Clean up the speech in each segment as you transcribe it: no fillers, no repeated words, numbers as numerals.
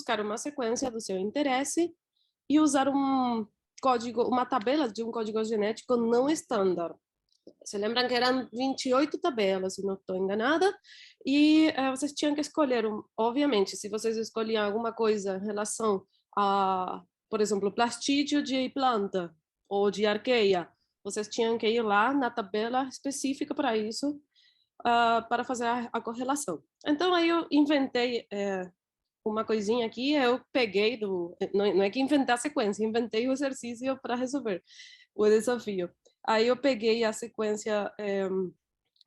buscar uma sequência do seu interesse e usar um código, uma tabela de um código genético não estándar. Se lembram que eram 28 tabelas, se não estou enganada, e vocês tinham que escolher, obviamente, se vocês escolhiam alguma coisa em relação a, por exemplo, plastídeo de planta ou de arqueia, vocês tinham que ir lá na tabela específica para isso, para fazer a correlação. Então, aí eu inventei uma coisinha aqui, eu peguei não é que inventei a sequência, inventei o exercício para resolver o desafio. Aí eu peguei a sequência,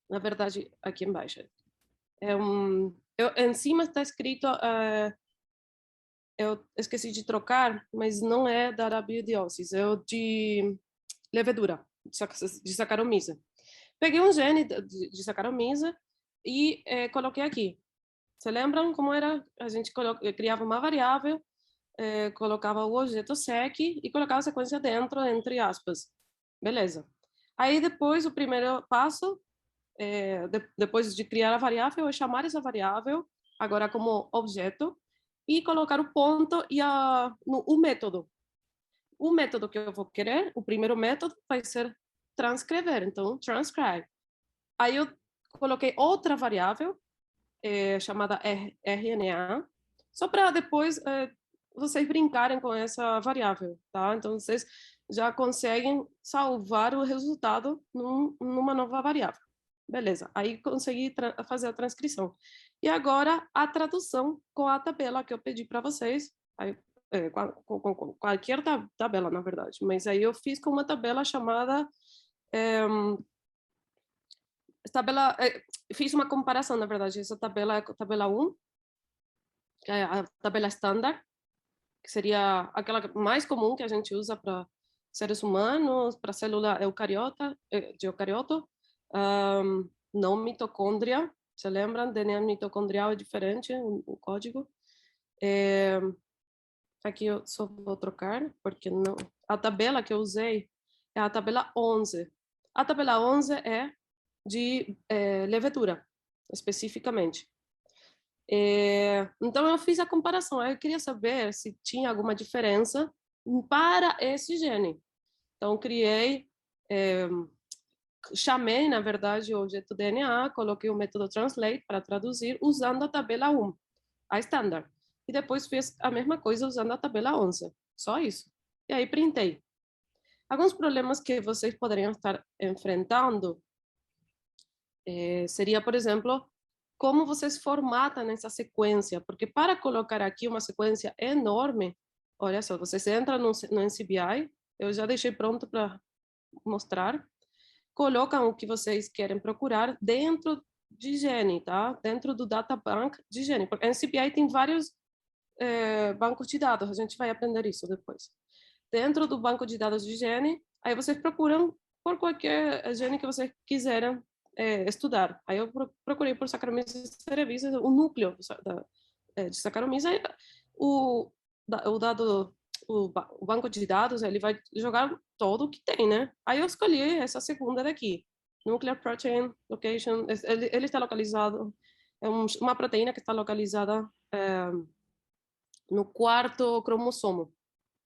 na verdade, aqui embaixo. Em cima está escrito, eu esqueci de trocar, mas não é da arabidiósis, é o de levedura, de Saccharomyces. Peguei um gene de Saccharomyces e coloquei aqui. Você lembram como era? A gente criava uma variável, colocava o objeto sec e colocava a sequência dentro, entre aspas. Beleza. Aí depois, o primeiro passo, depois de criar a variável, é chamar essa variável, agora como objeto, e colocar o ponto e o método. O método que eu vou querer, o primeiro método, vai ser transcrever, então, transcribe. Aí eu coloquei outra variável, chamada RNA, só para depois vocês brincarem com essa variável, tá? Então, vocês já conseguem salvar o resultado numa nova variável. Beleza, aí consegui fazer a transcrição. E agora, a tradução com a tabela que eu pedi para vocês, aí, com qualquer tabela, na verdade, mas aí eu fiz com uma tabela chamada... tabela, fiz uma comparação, na verdade, essa tabela é a tabela 1, que é a tabela standard, que seria aquela mais comum que a gente usa para seres humanos, para célula eucariota, de eucarioto, não mitocôndria, se lembram? DNA mitocondrial é diferente, o código. Aqui eu só vou trocar, porque não... A tabela que eu usei é a tabela 11. A tabela 11 é de levedura, especificamente. Então, eu fiz a comparação. Eu queria saber se tinha alguma diferença para esse gene. Então, chamei, na verdade, o objeto DNA, coloquei o método translate para traduzir usando a tabela 1, a standard. E depois fiz a mesma coisa usando a tabela 11. Só isso. E aí, printei. Alguns problemas que vocês poderiam estar enfrentando seria, por exemplo, como vocês formatam essa sequência, porque para colocar aqui uma sequência enorme, olha só, vocês entram no NCBI, eu já deixei pronto para mostrar, colocam o que vocês querem procurar dentro de gene, tá? Dentro do databank de gene, porque a NCBI tem vários bancos de dados, a gente vai aprender isso depois. Dentro do banco de dados de gene, aí vocês procuram por qualquer gene que vocês quiserem estudar. Aí eu procurei por Saccharomyces cerevisiae, o núcleo de Saccharomyces, o banco de dados, ele vai jogar todo o que tem, né? Aí eu escolhi essa segunda daqui, Nuclear Protein Location, ele está localizado, uma proteína que está localizada no quarto cromossomo.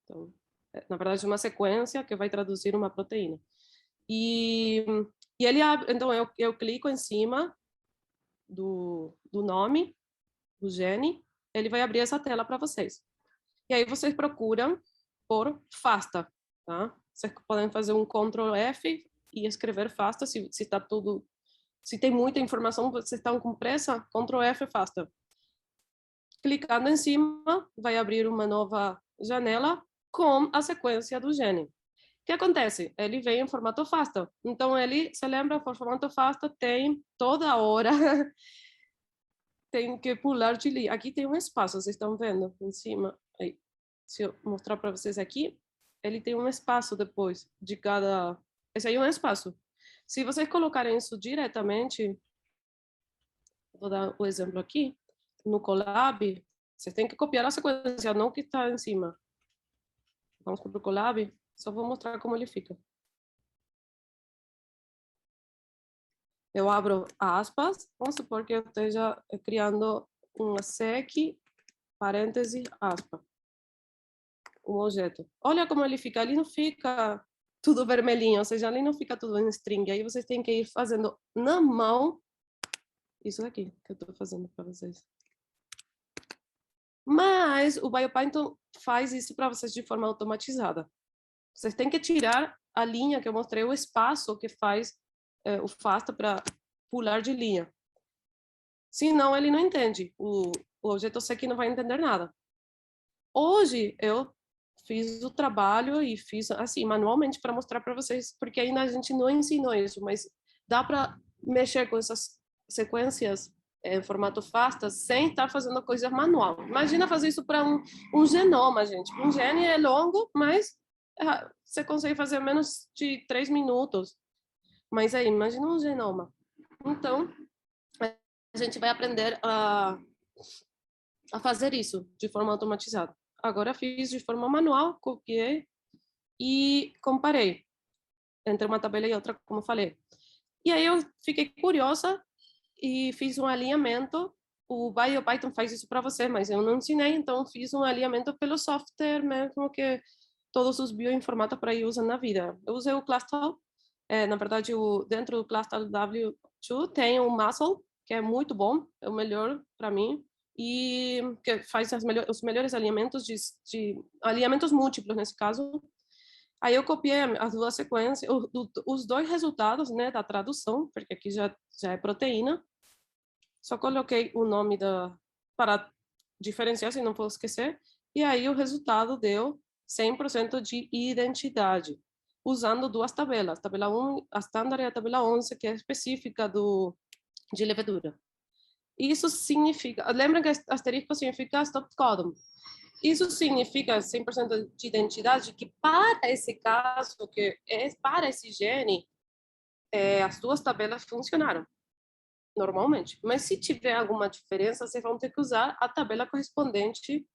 Então, na verdade, é uma sequência que vai traduzir uma proteína. E ele abre, então eu clico em cima do nome do gene, ele vai abrir essa tela para vocês. E aí vocês procuram por FASTA, tá? Vocês podem fazer um Ctrl F e escrever FASTA, se está tudo, se tem muita informação, vocês estão com pressa, Ctrl F FASTA. Clicando em cima, vai abrir uma nova janela com a sequência do gene. O que acontece? Ele vem em formato FASTA. Então, ele, se lembra, por formato FASTA, tem toda hora, tem que pular de linha. Aqui tem um espaço, vocês estão vendo em cima. Aí, se eu mostrar para vocês aqui, ele tem um espaço depois de cada... Esse aí é um espaço. Se vocês colocarem isso diretamente, vou dar o exemplo aqui, no Colab, vocês têm que copiar a sequência, não que está em cima. Vamos para o Colab, só vou mostrar como ele fica. Eu abro aspas, vamos supor que eu esteja criando uma sec parêntese, aspa, um objeto. Olha como ele fica, ele não fica tudo vermelhinho, ou seja, ele não fica tudo em string. Aí vocês têm que ir fazendo na mão isso aqui que eu estou fazendo para vocês. Mas o BioPython faz isso para vocês de forma automatizada. Vocês têm que tirar a linha que eu mostrei, o espaço que faz o FASTA para pular de linha. Senão ele não entende. O Objeto-C não vai entender nada. Hoje eu fiz o trabalho e fiz assim manualmente para mostrar para vocês, porque ainda a gente não ensinou isso, mas dá para mexer com essas sequências em formato FASTA sem estar fazendo coisa manual. Imagina fazer isso para um genoma, gente. Um gene é longo, mas você consegue fazer menos de 3 minutos. Mas aí, imagina um genoma. Então, a gente vai aprender a fazer isso de forma automatizada. Agora fiz de forma manual, copiei e comparei entre uma tabela e outra, como eu falei. E aí eu fiquei curiosa e fiz um alinhamento. O BioPython faz isso para você, mas eu não ensinei, então fiz um alinhamento pelo software mesmo que todos os bioinformáticos por aí usam na vida. Eu usei o Clastal, na verdade, dentro do Clastal W2 tem o Muscle, que é muito bom, é o melhor para mim, e que faz os melhores alinhamentos de alinhamentos múltiplos nesse caso. Aí eu copiei as duas sequências, os dois resultados, né, da tradução, porque aqui já é proteína. Só coloquei o nome para diferenciar, se não for esquecer. E aí o resultado deu 100% de identidade, usando duas tabelas. Tabela 1, a standard, e a tabela 11, que é específica de levedura. Isso significa, lembra que asterisco significa stop codon. Isso significa 100% de identidade, que para esse caso, que é para esse gene, as duas tabelas funcionaram normalmente. Mas se tiver alguma diferença, vocês vão ter que usar a tabela correspondente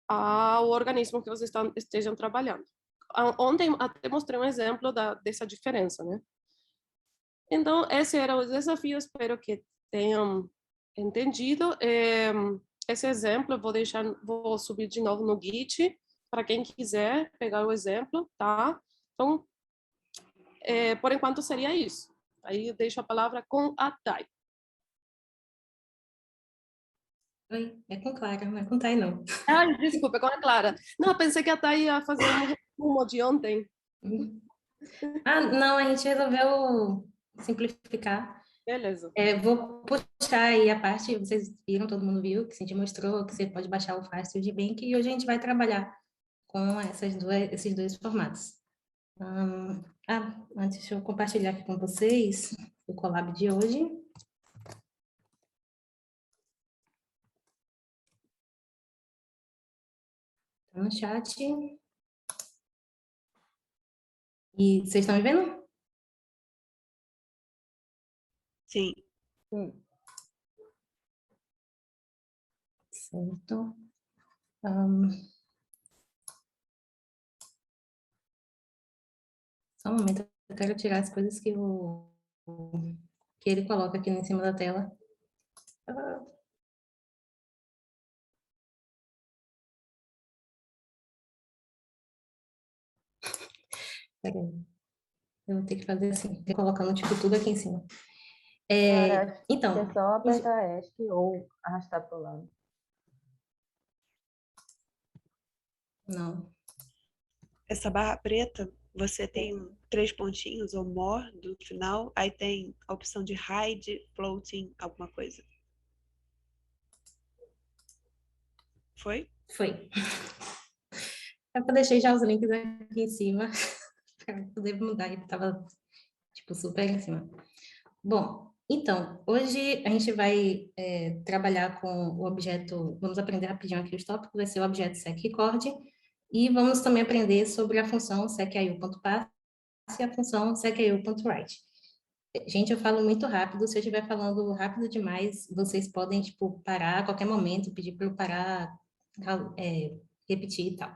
ao organismo que vocês estejam trabalhando. Ontem até mostrei um exemplo dessa diferença, né? Então, esse era o desafio, espero que tenham entendido. Esse exemplo eu vou subir de novo no Git, para quem quiser pegar o exemplo, tá? Então, por enquanto seria isso. Aí eu deixo a palavra com a Thay. Oi, é com Clara, não é com Thay, não. Ai, desculpa, com a Clara. Não, eu pensei que a Thay ia fazer um resumo de ontem. Ah, não, a gente resolveu simplificar. Beleza. Vou puxar aí a parte, vocês viram, todo mundo viu, que a gente mostrou que você pode baixar o Fast e o GBank, e hoje a gente vai trabalhar com esses dois formatos. Antes deixa eu compartilhar aqui com vocês o collab de hoje. Tá no chat. E vocês estão me vendo? Sim. Certo. Só um momento, eu quero tirar as coisas que ele coloca aqui em cima da tela. Peraí. Eu vou ter que fazer assim, colocando tipo tudo aqui em cima. Cara, acho que Então, é só apertar ESC ou arrastar para o lado. não. Essa barra preta, você tem 3 pontinhos ou more do final, aí tem a opção de hide, floating, alguma coisa. Foi? Foi. Eu deixei já os links aqui em cima para poder mudar, que estava tipo super em cima. Bom, então, hoje a gente vai trabalhar com o objeto, vamos aprender rapidinho aqui os tópicos, vai ser o objeto secRecord, e vamos também aprender sobre a função sequiu.pass e a função sequiu.write. Gente, eu falo muito rápido, se eu estiver falando rápido demais, vocês podem, tipo, parar a qualquer momento, pedir para eu parar, repetir e tal.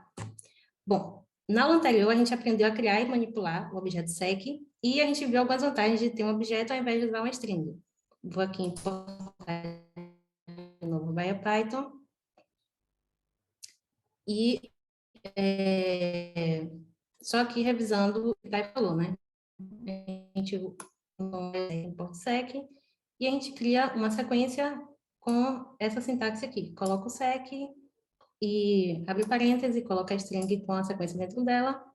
Bom, na aula anterior a gente aprendeu a criar e manipular o objeto sec, e a gente viu algumas vantagens de ter um objeto ao invés de usar uma string. Vou aqui importar de novo o BioPython. E só aqui revisando o que o Thay falou, né? A gente import sec e a gente cria uma sequência com essa sintaxe aqui. Coloca o sec e abre parêntese, coloca a string com a sequência dentro dela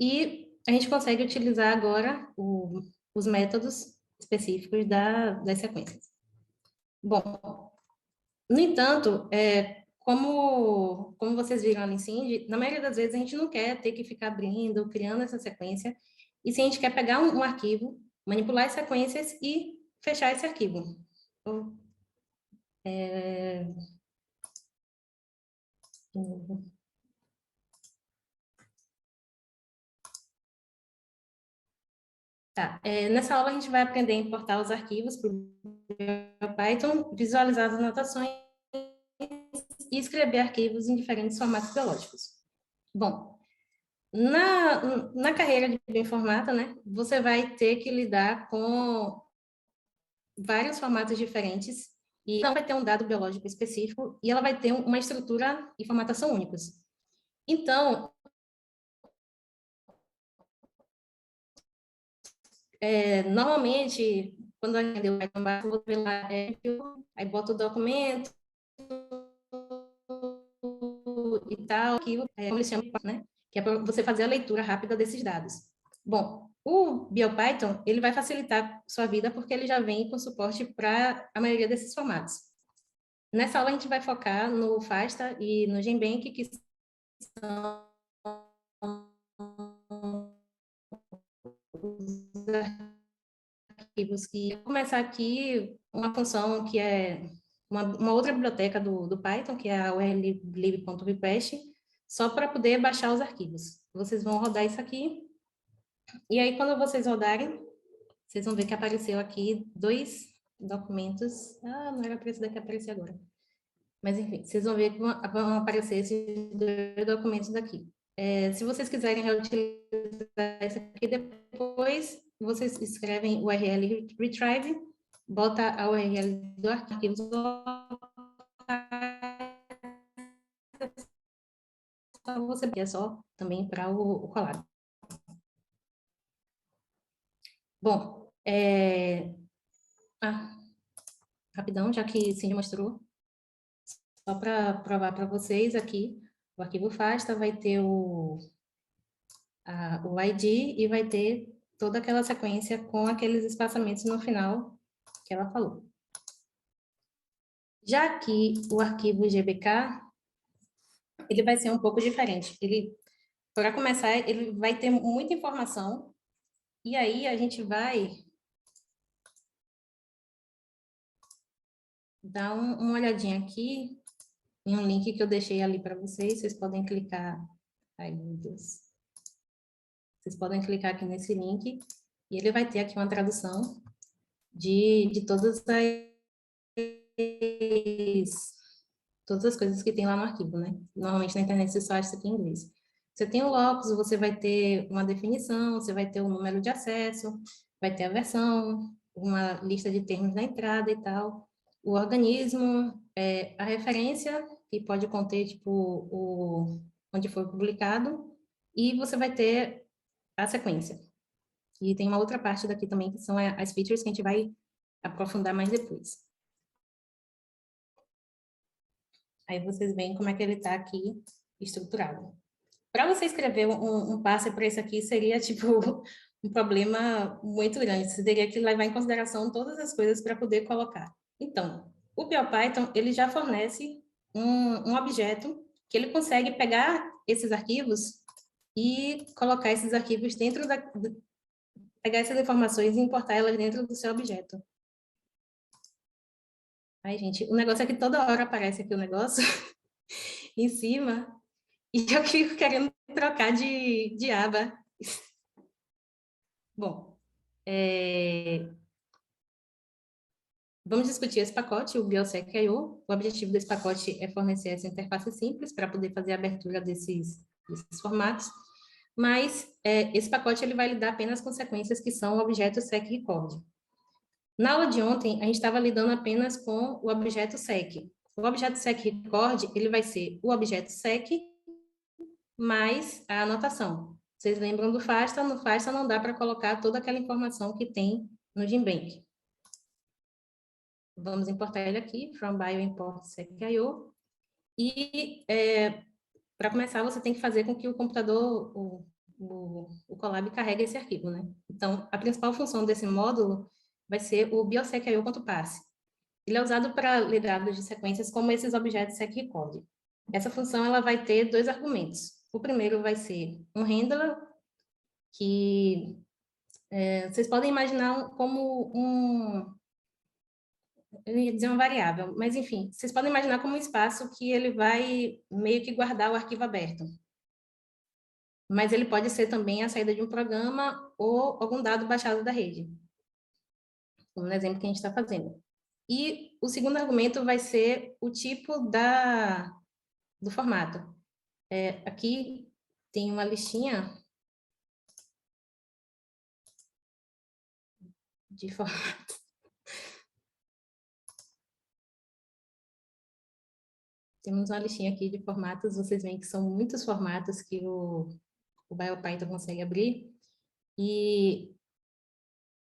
e a gente consegue utilizar agora os métodos específicos das sequências. Bom, no entanto, como vocês viram ali em Cindy, na maioria das vezes a gente não quer ter que ficar abrindo, criando essa sequência, e sim a gente quer pegar um arquivo, manipular as sequências e fechar esse arquivo. Então, Tá, nessa aula a gente vai aprender a importar os arquivos para o Python, visualizar as anotações e escrever arquivos em diferentes formatos biológicos. Bom, na carreira de bioinformata, né, você vai ter que lidar com vários formatos diferentes e ela vai ter um dado biológico específico e ela vai ter uma estrutura e formatação únicos. Então, normalmente, quando a gente deu o vou ver lá, aí bota o documento e tal, como eles chamam, né? Que é para você fazer a leitura rápida desses dados. Bom, o BioPython, ele vai facilitar sua vida porque ele já vem com suporte para a maioria desses formatos. Nessa aula a gente vai focar no FASTA e no GenBank, que são os arquivos que... Vou começar aqui uma função que é uma outra biblioteca do Python, que é a urllib.bpash, só para poder baixar os arquivos. Vocês vão rodar isso aqui, e aí quando vocês rodarem, vocês vão ver que apareceu aqui 2 documentos. Não era para esse daqui aparecer agora. Mas, enfim, vocês vão ver que vão aparecer esses 2 documentos daqui. Se vocês quiserem reutilizar isso aqui depois, vocês escrevem o URL retrieve, bota a URL do arquivo você é só também para o colado. Bom, rapidão, já que Cindy mostrou, só para provar para vocês aqui, o arquivo FASTA vai ter o ID e vai ter toda aquela sequência com aqueles espaçamentos no final que ela falou. Já que o arquivo GBK, ele vai ser um pouco diferente. Para começar, ele vai ter muita informação, e aí a gente vai dar uma olhadinha aqui em um link que eu deixei ali para vocês podem clicar. Ai, meu Deus. Vocês podem clicar aqui nesse link, e ele vai ter aqui uma tradução de todas as coisas que tem lá no arquivo, né? Normalmente na internet você só acha isso aqui em inglês. Você tem o locus, você vai ter uma definição, você vai ter o número de acesso, vai ter a versão, uma lista de termos na entrada e tal, o organismo, a referência, que pode conter, tipo, onde foi publicado, e você vai ter a sequência. E tem uma outra parte daqui também, que são as features que a gente vai aprofundar mais depois. Aí vocês veem como é que ele está aqui estruturado. Para você escrever um parser para isso aqui, seria, tipo, um problema muito grande. Você teria que levar em consideração todas as coisas para poder colocar. Então, o BioPython, ele já fornece um objeto que ele consegue pegar esses arquivos e colocar esses arquivos dentro pegar essas informações e importar elas dentro do seu objeto. Ai, gente, o negócio é que toda hora aparece aqui o negócio em cima e eu fico querendo trocar de aba. Bom, vamos discutir esse pacote, o Biosec.io. O objetivo desse pacote é fornecer essa interface simples para poder fazer a abertura desses formatos, mas esse pacote ele vai lidar apenas com sequências que são o objeto sec_record. Na aula de ontem, a gente estava lidando apenas com o objeto sec. O objeto sec_record, ele vai ser o objeto sec mais a anotação. Vocês lembram do FASTA? No FASTA não dá para colocar toda aquela informação que tem no Genbank. Vamos importar ele aqui, from bio import sec.io. E para começar, você tem que fazer com que o computador, o Colab, carregue esse arquivo, né? Então, a principal função desse módulo vai ser o biosec.io.parse. Ele é usado para ler dados de sequências como esses objetos secrecord. Essa função ela vai ter dois argumentos. O primeiro vai ser um handler, que vocês podem imaginar como eu ia dizer uma variável, mas enfim, vocês podem imaginar como um espaço que ele vai meio que guardar o arquivo aberto. Mas ele pode ser também a saída de um programa ou algum dado baixado da rede, como no exemplo que a gente está fazendo. E o segundo argumento vai ser o tipo do formato. Aqui tem uma listinha de formato. Temos uma listinha aqui de formatos, vocês veem que são muitos formatos que o BioPython consegue abrir. E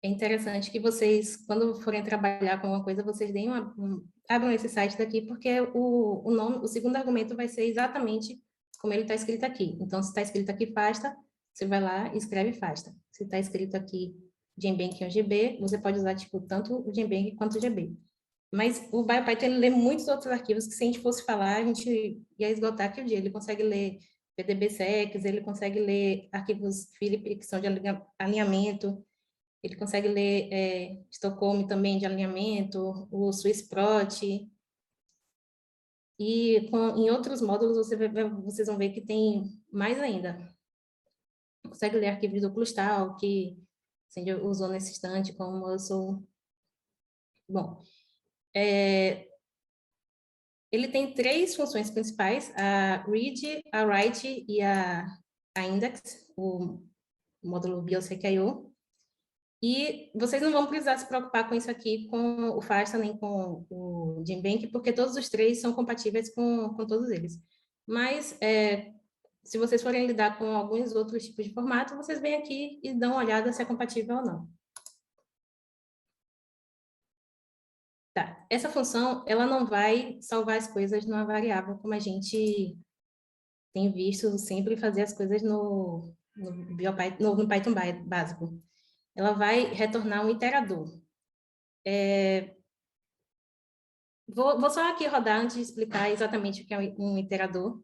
é interessante que vocês, quando forem trabalhar com alguma coisa, vocês deem abram esse site daqui, porque o segundo argumento vai ser exatamente como ele está escrito aqui. Então, se está escrito aqui FASTA, você vai lá e escreve FASTA. Se está escrito aqui Genbank ou GB, você pode usar tipo, tanto o Genbank quanto o GB. Mas o BioPython ele lê muitos outros arquivos que, se a gente fosse falar, a gente ia esgotar aqui o dia. Ele consegue ler PDB-secs, ele consegue ler arquivos Philip, que são de alinhamento, ele consegue ler Stockholm também de alinhamento, o Swissprot. E em outros módulos vocês vão ver que tem mais ainda. Consegue ler arquivos do Clustal, que a gente usou nesse instante, como eu sou... Bom, ele tem três funções principais, a read, a write e a index, o módulo biosec.io. E vocês não vão precisar se preocupar com isso aqui, com o FASTA nem com o Genbank, porque todos os três são compatíveis com todos eles. Mas, se vocês forem lidar com alguns outros tipos de formato, vocês vêm aqui e dão uma olhada se é compatível ou não. Tá. Essa função, ela não vai salvar as coisas numa variável, como a gente tem visto sempre fazer as coisas no Python básico. Ela vai retornar um iterador. Vou só aqui rodar antes de explicar exatamente o que é um iterador,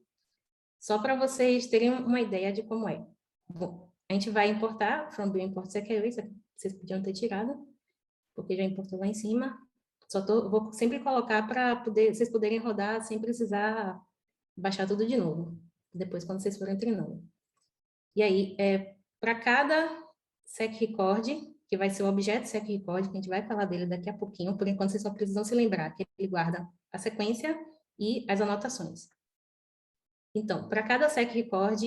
só para vocês terem uma ideia de como é. Bom, a gente vai importar from bio import sec.io, isso aqui vocês podiam ter tirado, porque já importou lá em cima. Vou sempre colocar para vocês poderem rodar sem precisar baixar tudo de novo, depois quando vocês forem treinando. E aí, para cada sec-record, que vai ser o objeto sec-record, que a gente vai falar dele daqui a pouquinho, por enquanto vocês só precisam se lembrar que ele guarda a sequência e as anotações. Então, para cada sec-record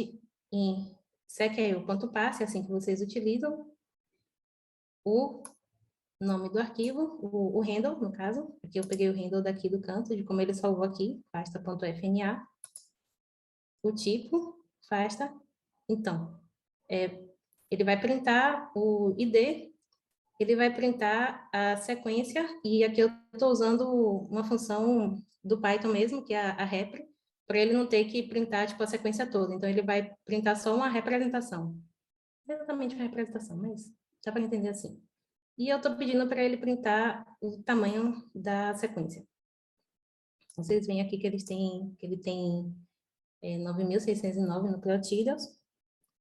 em sec.io.parse, assim que vocês utilizam, o nome do arquivo, o handle, no caso, aqui eu peguei o handle daqui do canto, de como ele salvou aqui, fasta.fna, o tipo, fasta, então, ele vai printar o ID, ele vai printar a sequência, e aqui eu estou usando uma função do Python mesmo, que é a repr, para ele não ter que printar tipo, a sequência toda. Então, ele vai printar só uma representação. Não é exatamente uma representação, mas dá para entender assim. E eu estou pedindo para ele printar o tamanho da sequência. Vocês veem aqui que ele tem 9.609 nucleotídeos,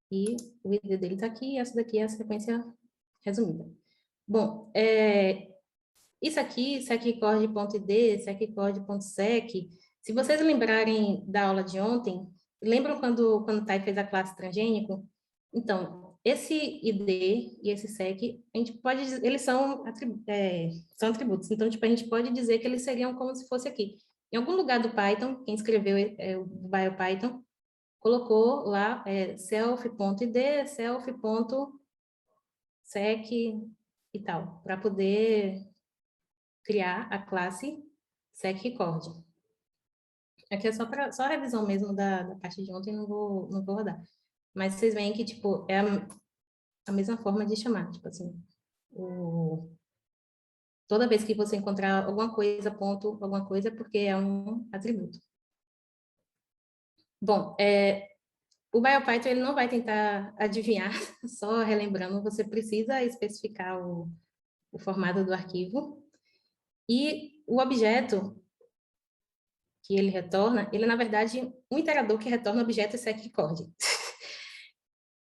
e o ID dele está aqui, e essa daqui é a sequência resumida. Bom, isso aqui, secrecord.id, secrecord.sec, se vocês lembrarem da aula de ontem, lembram quando o Thay fez a classe transgênico? Então, esse ID e esse sec, a gente pode dizer, eles são atributos, então, tipo, a gente pode dizer que eles seriam como se fosse aqui. Em algum lugar do Python, quem escreveu o BioPython, colocou lá self.id, self.sec e tal, para poder criar a classe secrecord. Aqui é só a revisão mesmo da parte de ontem, não vou rodar. Mas vocês veem que, tipo, é a mesma forma de chamar, tipo assim, toda vez que você encontrar alguma coisa, ponto, alguma coisa, é porque é um atributo. Bom, o BioPython ele não vai tentar adivinhar, só relembrando, você precisa especificar o formato do arquivo. E o objeto que ele retorna, ele é, na verdade, um iterador que retorna objetos seq-record.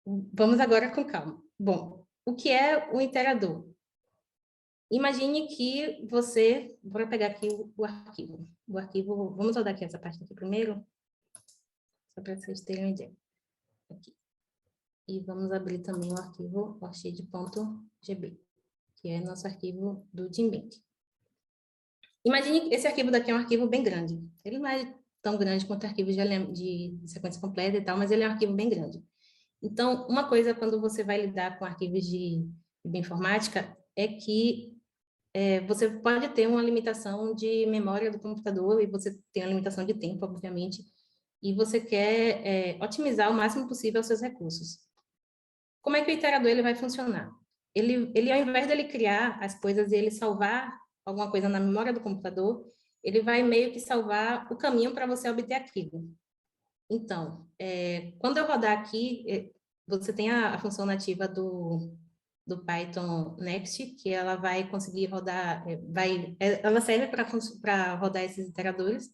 Vamos agora com calma. Bom, o que é o iterador? Imagine que você... Vou pegar aqui o arquivo. O arquivo... Vamos rodar aqui essa parte aqui primeiro, só para vocês terem uma ideia. Aqui. E vamos abrir também o arquivo orchid.gb, que é nosso arquivo do Jinbink. Imagine que esse arquivo daqui é um arquivo bem grande. Ele não é tão grande quanto arquivo de sequência completa e tal, mas ele é um arquivo bem grande. Então, uma coisa quando você vai lidar com arquivos de bioinformática é que você pode ter uma limitação de memória do computador e você tem uma limitação de tempo, obviamente, e você quer otimizar o máximo possível os seus recursos. Como é que o iterador ele vai funcionar? Ele, ao invés dele criar as coisas e ele salvar alguma coisa na memória do computador, ele vai meio que salvar o caminho para você obter aquilo. Então, quando eu rodar aqui, você tem a função nativa do Python Next, que ela vai conseguir rodar, ela serve para rodar esses iteradores,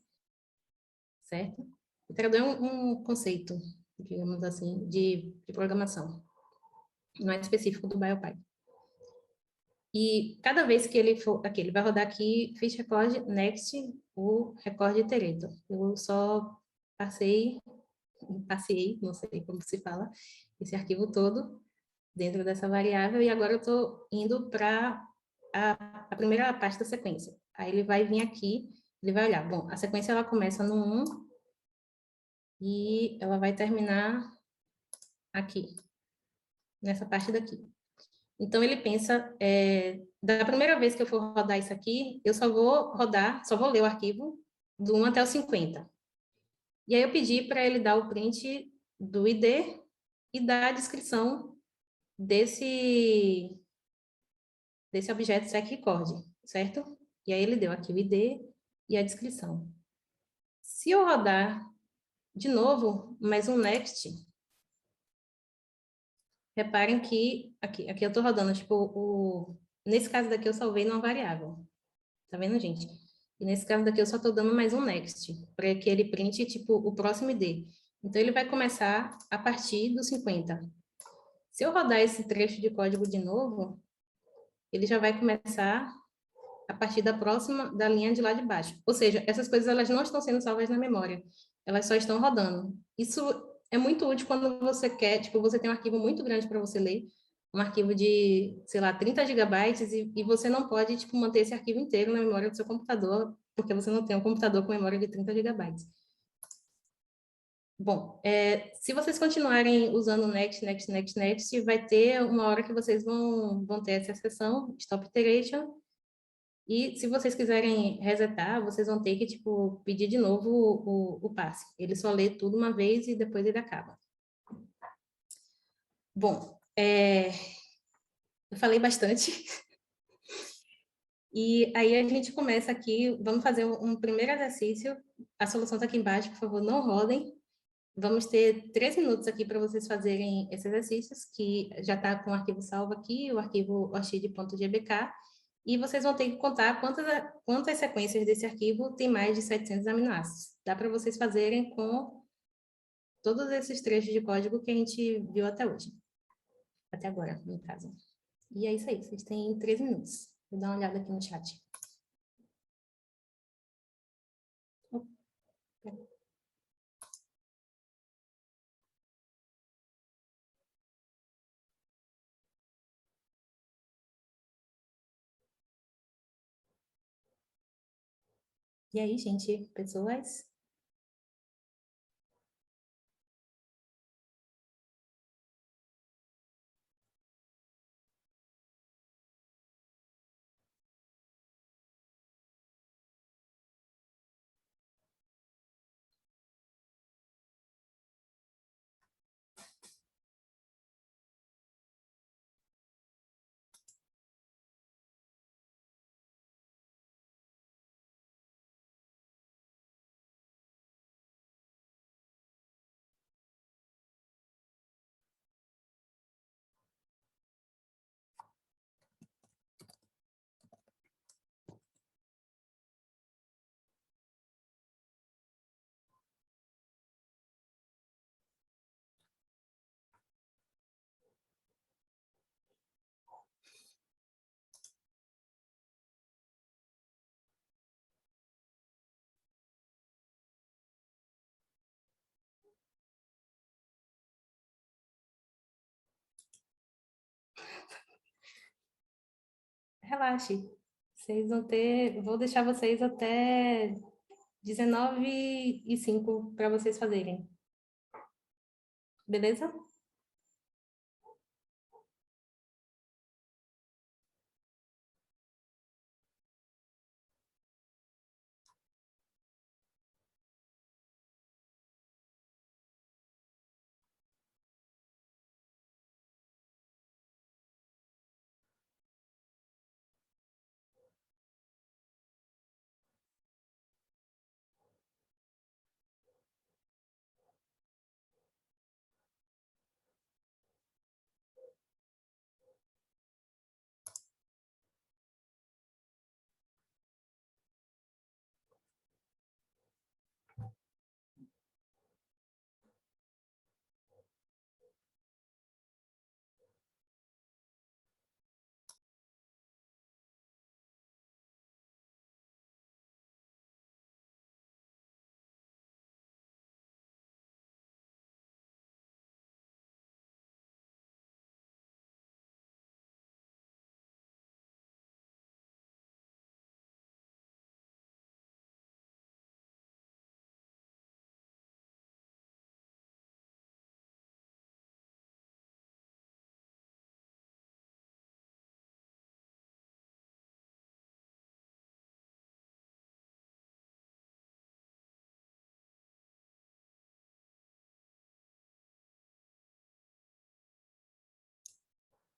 certo? Iterador é um conceito, digamos assim, de programação, não é específico do BioPython. E cada vez que ele for, aqui, ele vai rodar aqui, fiz record next, o record iterator. Eu só passei, não sei como se fala, esse arquivo todo dentro dessa variável, e agora eu estou indo para a primeira parte da sequência. Aí ele vai vir aqui, ele vai olhar, bom, a sequência ela começa no 1 e ela vai terminar aqui, nessa parte daqui. Então, ele pensa, da primeira vez que eu for rodar isso aqui, eu só vou ler o arquivo do 1 até o 50. E aí eu pedi para ele dar o print do ID e dar a descrição desse objeto seq-record, certo? E aí ele deu aqui o ID e a descrição. Se eu rodar de novo, mais um next, reparem que aqui eu estou rodando, tipo, nesse caso daqui eu salvei numa variável. Tá vendo, gente? E nesse caso daqui eu só estou dando mais um next, para que ele printe, tipo, o próximo ID. Então, ele vai começar a partir do 50. Se eu rodar esse trecho de código de novo, ele já vai começar a partir da linha de lá de baixo. Ou seja, essas coisas elas não estão sendo salvas na memória, elas só estão rodando. Isso é muito útil quando você quer, tipo, você tem um arquivo muito grande para você ler, um arquivo de, sei lá, 30 gigabytes, e você não pode, tipo, manter esse arquivo inteiro na memória do seu computador, porque você não tem um computador com memória de 30 gigabytes. Bom, se vocês continuarem usando Next, Next, Next, Next, vai ter uma hora que vocês vão ter essa exceção, Stop Iteration, e se vocês quiserem resetar, vocês vão ter que, tipo, pedir de novo o passe. Ele só lê tudo uma vez e depois ele acaba. Bom, eu falei bastante. E aí a gente começa aqui, vamos fazer um primeiro exercício. A solução está aqui embaixo, por favor, não rodem. Vamos ter 3 minutos aqui para vocês fazerem esses exercícios, que já está com o arquivo salvo aqui, o arquivo orchid.gbk, e vocês vão ter que contar quantas sequências desse arquivo tem mais de 700 aminoácidos. Dá para vocês fazerem com todos esses trechos de código que a gente viu até hoje. Até agora, no caso. E é isso aí, vocês têm 3 minutos. Vou dar uma olhada aqui no chat. E aí, gente, pessoas? relaxe. Vocês vão ter... Vou deixar vocês até 19h05 para vocês fazerem. Beleza?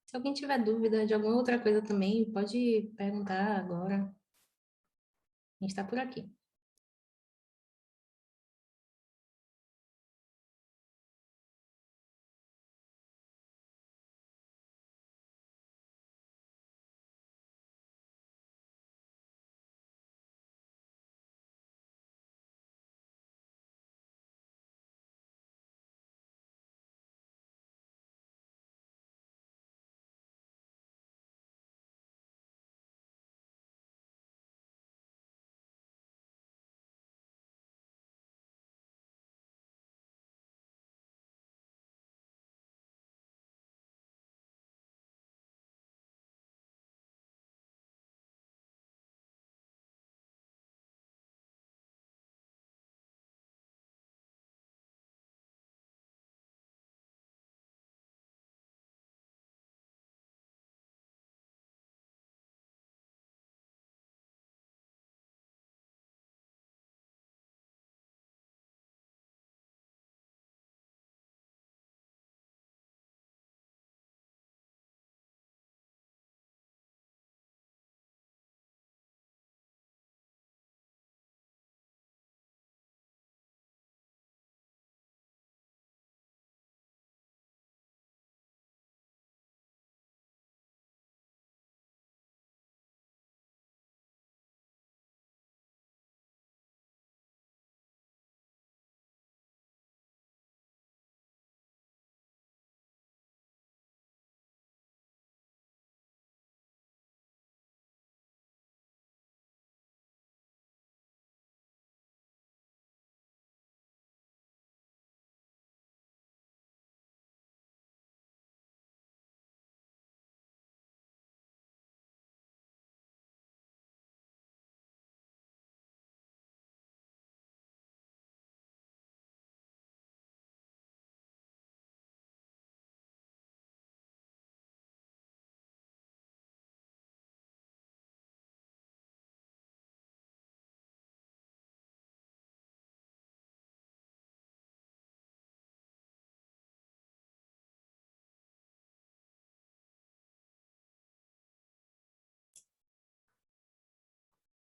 Se alguém tiver dúvida de alguma outra coisa também, pode perguntar agora. A gente está por aqui.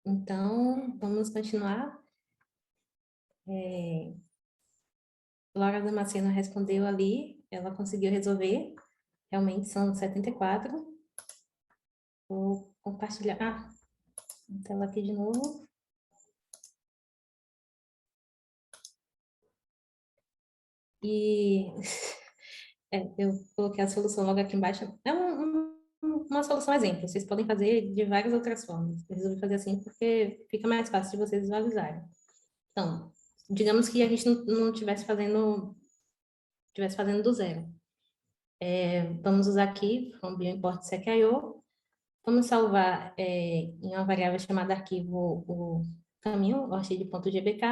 Então, vamos continuar. Laura Damasceno respondeu ali, ela conseguiu resolver. Realmente são 74. Vou compartilhar. A tela aqui de novo. E eu coloquei a solução logo aqui embaixo. É uma solução exemplo. Vocês podem fazer de várias outras formas. Eu resolvi fazer assim porque fica mais fácil de vocês visualizarem. Então, digamos que a gente não estivesse fazendo do zero. Vamos usar aqui from bioimport sec.io, Vamos salvar em uma variável chamada arquivo o caminho, o archive.gbk,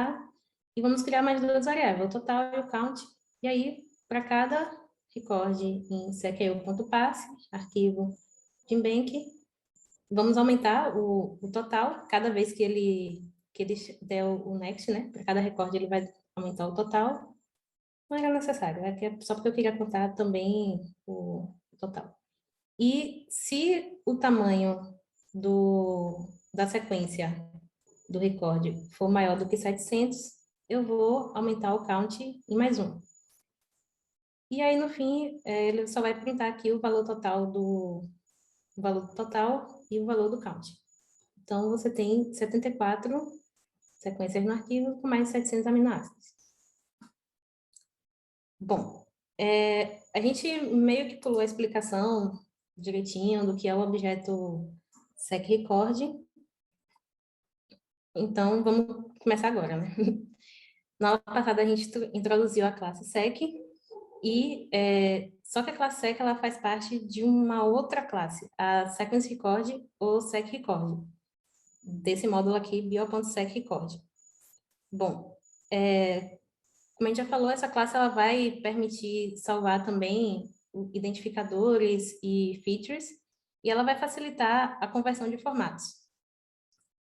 e vamos criar mais duas variáveis, o total e o count. E aí, para cada record em sequeu.passe, arquivo Gmbank, vamos aumentar o total cada vez que ele der o next, né? Para cada record ele vai aumentar o total. Não era necessário, é só porque eu queria contar também o total. E se o tamanho da sequência do record for maior do que 700, eu vou aumentar o count em mais um. E aí, no fim, ele só vai printar aqui o valor total e o valor do count. Então, você tem 74 sequências no arquivo com mais 700 aminoácidos. Bom, a gente meio que pulou a explicação direitinho do que é o objeto secRecord. Então, vamos começar agora, né? Na aula passada, a gente introduziu a classe sec, só que a classe sec ela faz parte de uma outra classe, a sequence record ou secRecord, desse módulo aqui, bio.secRecord. Bom, como a gente já falou, essa classe ela vai permitir salvar também identificadores e features, e ela vai facilitar a conversão de formatos.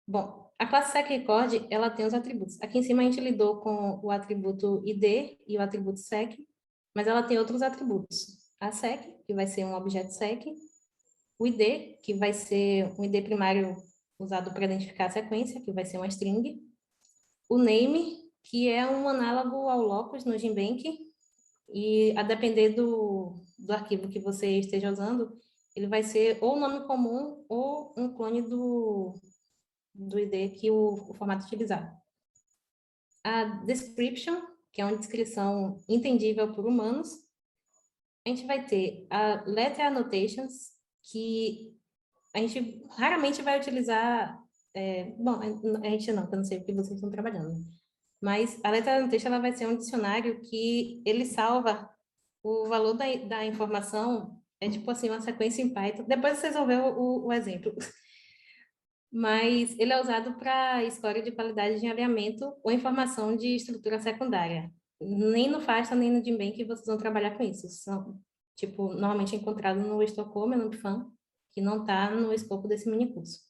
Bom, a classe secRecord, ela tem os atributos. Aqui em cima a gente lidou com o atributo id e o atributo sec, mas ela tem outros atributos. A sec, que vai ser um objeto sec, o id, que vai ser um id primário usado para identificar a sequência, que vai ser uma string, o name, que é um análogo ao locus no Gmbank, e a depender do arquivo que você esteja usando, ele vai ser ou nome comum ou um clone do ID que o formato utilizar. A description, que é uma descrição entendível por humanos. A gente vai ter a letter annotations, que a gente raramente vai utilizar, bom, a gente não, porque eu não sei o que vocês estão trabalhando, mas a letter annotation ela vai ser um dicionário que ele salva o valor da informação, é tipo assim, uma sequência em Python. Depois vocês vão ver o exemplo. Mas ele é usado para história de qualidade de alinhamento ou informação de estrutura secundária. Nem no FASTA, nem no Gmbank vocês vão trabalhar com isso. São, tipo, normalmente encontrado no Estocolmo e no PFAN, que não está no escopo desse minicurso.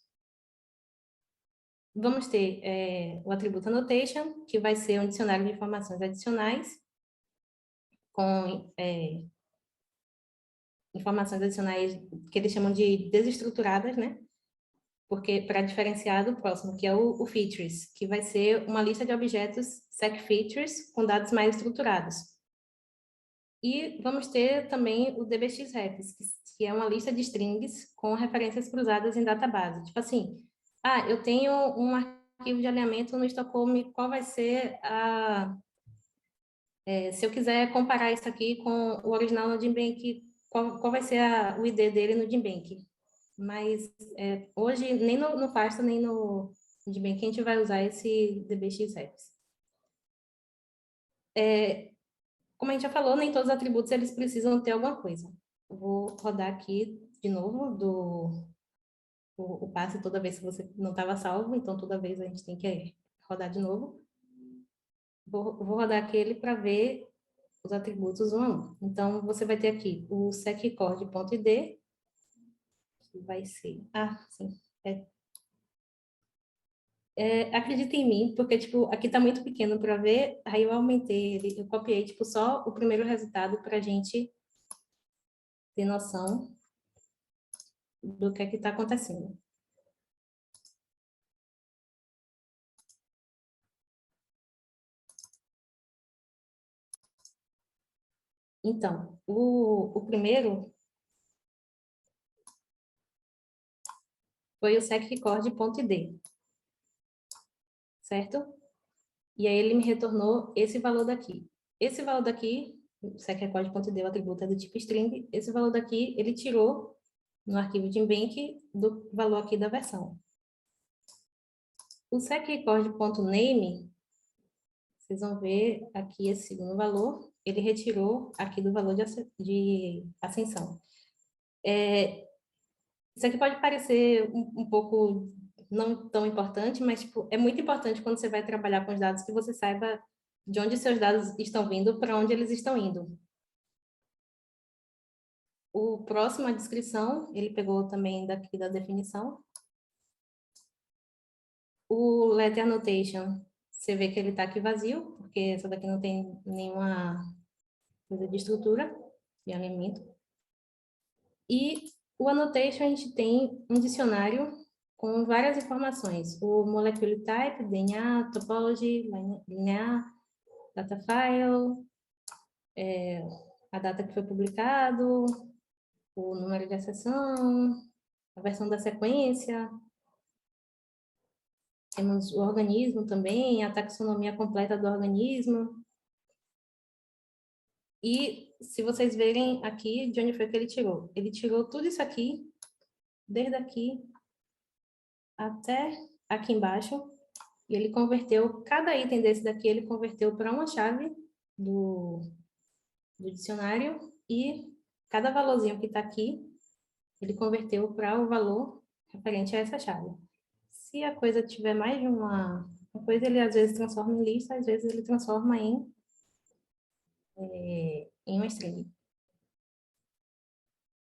Vamos ter o atributo annotation, que vai ser um dicionário de informações adicionais, com informações adicionais que eles chamam de desestruturadas, né? Porque para diferenciar do próximo, que é o features, que vai ser uma lista de objetos secFeatures com dados mais estruturados. E vamos ter também o dbxrefs, que é uma lista de strings com referências cruzadas em database. Tipo assim, eu tenho um arquivo de alinhamento no Estocolmo, qual vai ser se eu quiser comparar isso aqui com o original no Gmbank, qual vai ser o ID dele no Gmbank? Mas hoje, nem no FASTA, nem no Gmbank, a gente vai usar esse dbxrefs. Como a gente já falou, nem todos os atributos eles precisam ter alguma coisa. Eu vou rodar aqui de novo o passe toda vez que você não estava salvo, então toda vez a gente tem que rodar de novo. Vou rodar aquele para ver os atributos um a um. Então, você vai ter aqui o secrecord.id, que vai ser... sim. Acredita em mim, porque, tipo, aqui tá muito pequeno para ver, aí eu aumentei ele, eu copiei, tipo, só o primeiro resultado para a gente ter noção do que é que tá acontecendo. Então, o primeiro foi o secrecord.id, certo? E aí ele me retornou esse valor daqui. Esse valor daqui, o secrecord.id, o atributo é do tipo string, esse valor daqui ele tirou no arquivo de Gmbank do valor aqui da versão. O secrecord.name, vocês vão ver aqui esse segundo valor, ele retirou aqui do valor de ascensão. Isso aqui pode parecer um pouco não tão importante, mas tipo, é muito importante quando você vai trabalhar com os dados que você saiba de onde seus dados estão vindo, para onde eles estão indo. O próximo, a descrição, ele pegou também daqui da definição. O letter annotation, você vê que ele está aqui vazio, porque essa daqui não tem nenhuma coisa de estrutura, de alinhamento. E o annotation, a gente tem um dicionário com várias informações. O molecular type, DNA, topology, linear, data file, a data que foi publicado, o número de acessão, a versão da sequência. Temos o organismo também, a taxonomia completa do organismo. E se vocês verem aqui de onde foi que ele tirou. Ele tirou tudo isso aqui, desde aqui até aqui embaixo, e ele converteu, cada item desse daqui, ele converteu para uma chave do dicionário, e cada valorzinho que está aqui, ele converteu para o valor referente a essa chave. Se a coisa tiver mais de uma coisa, ele às vezes transforma em lista, às vezes ele transforma em uma string.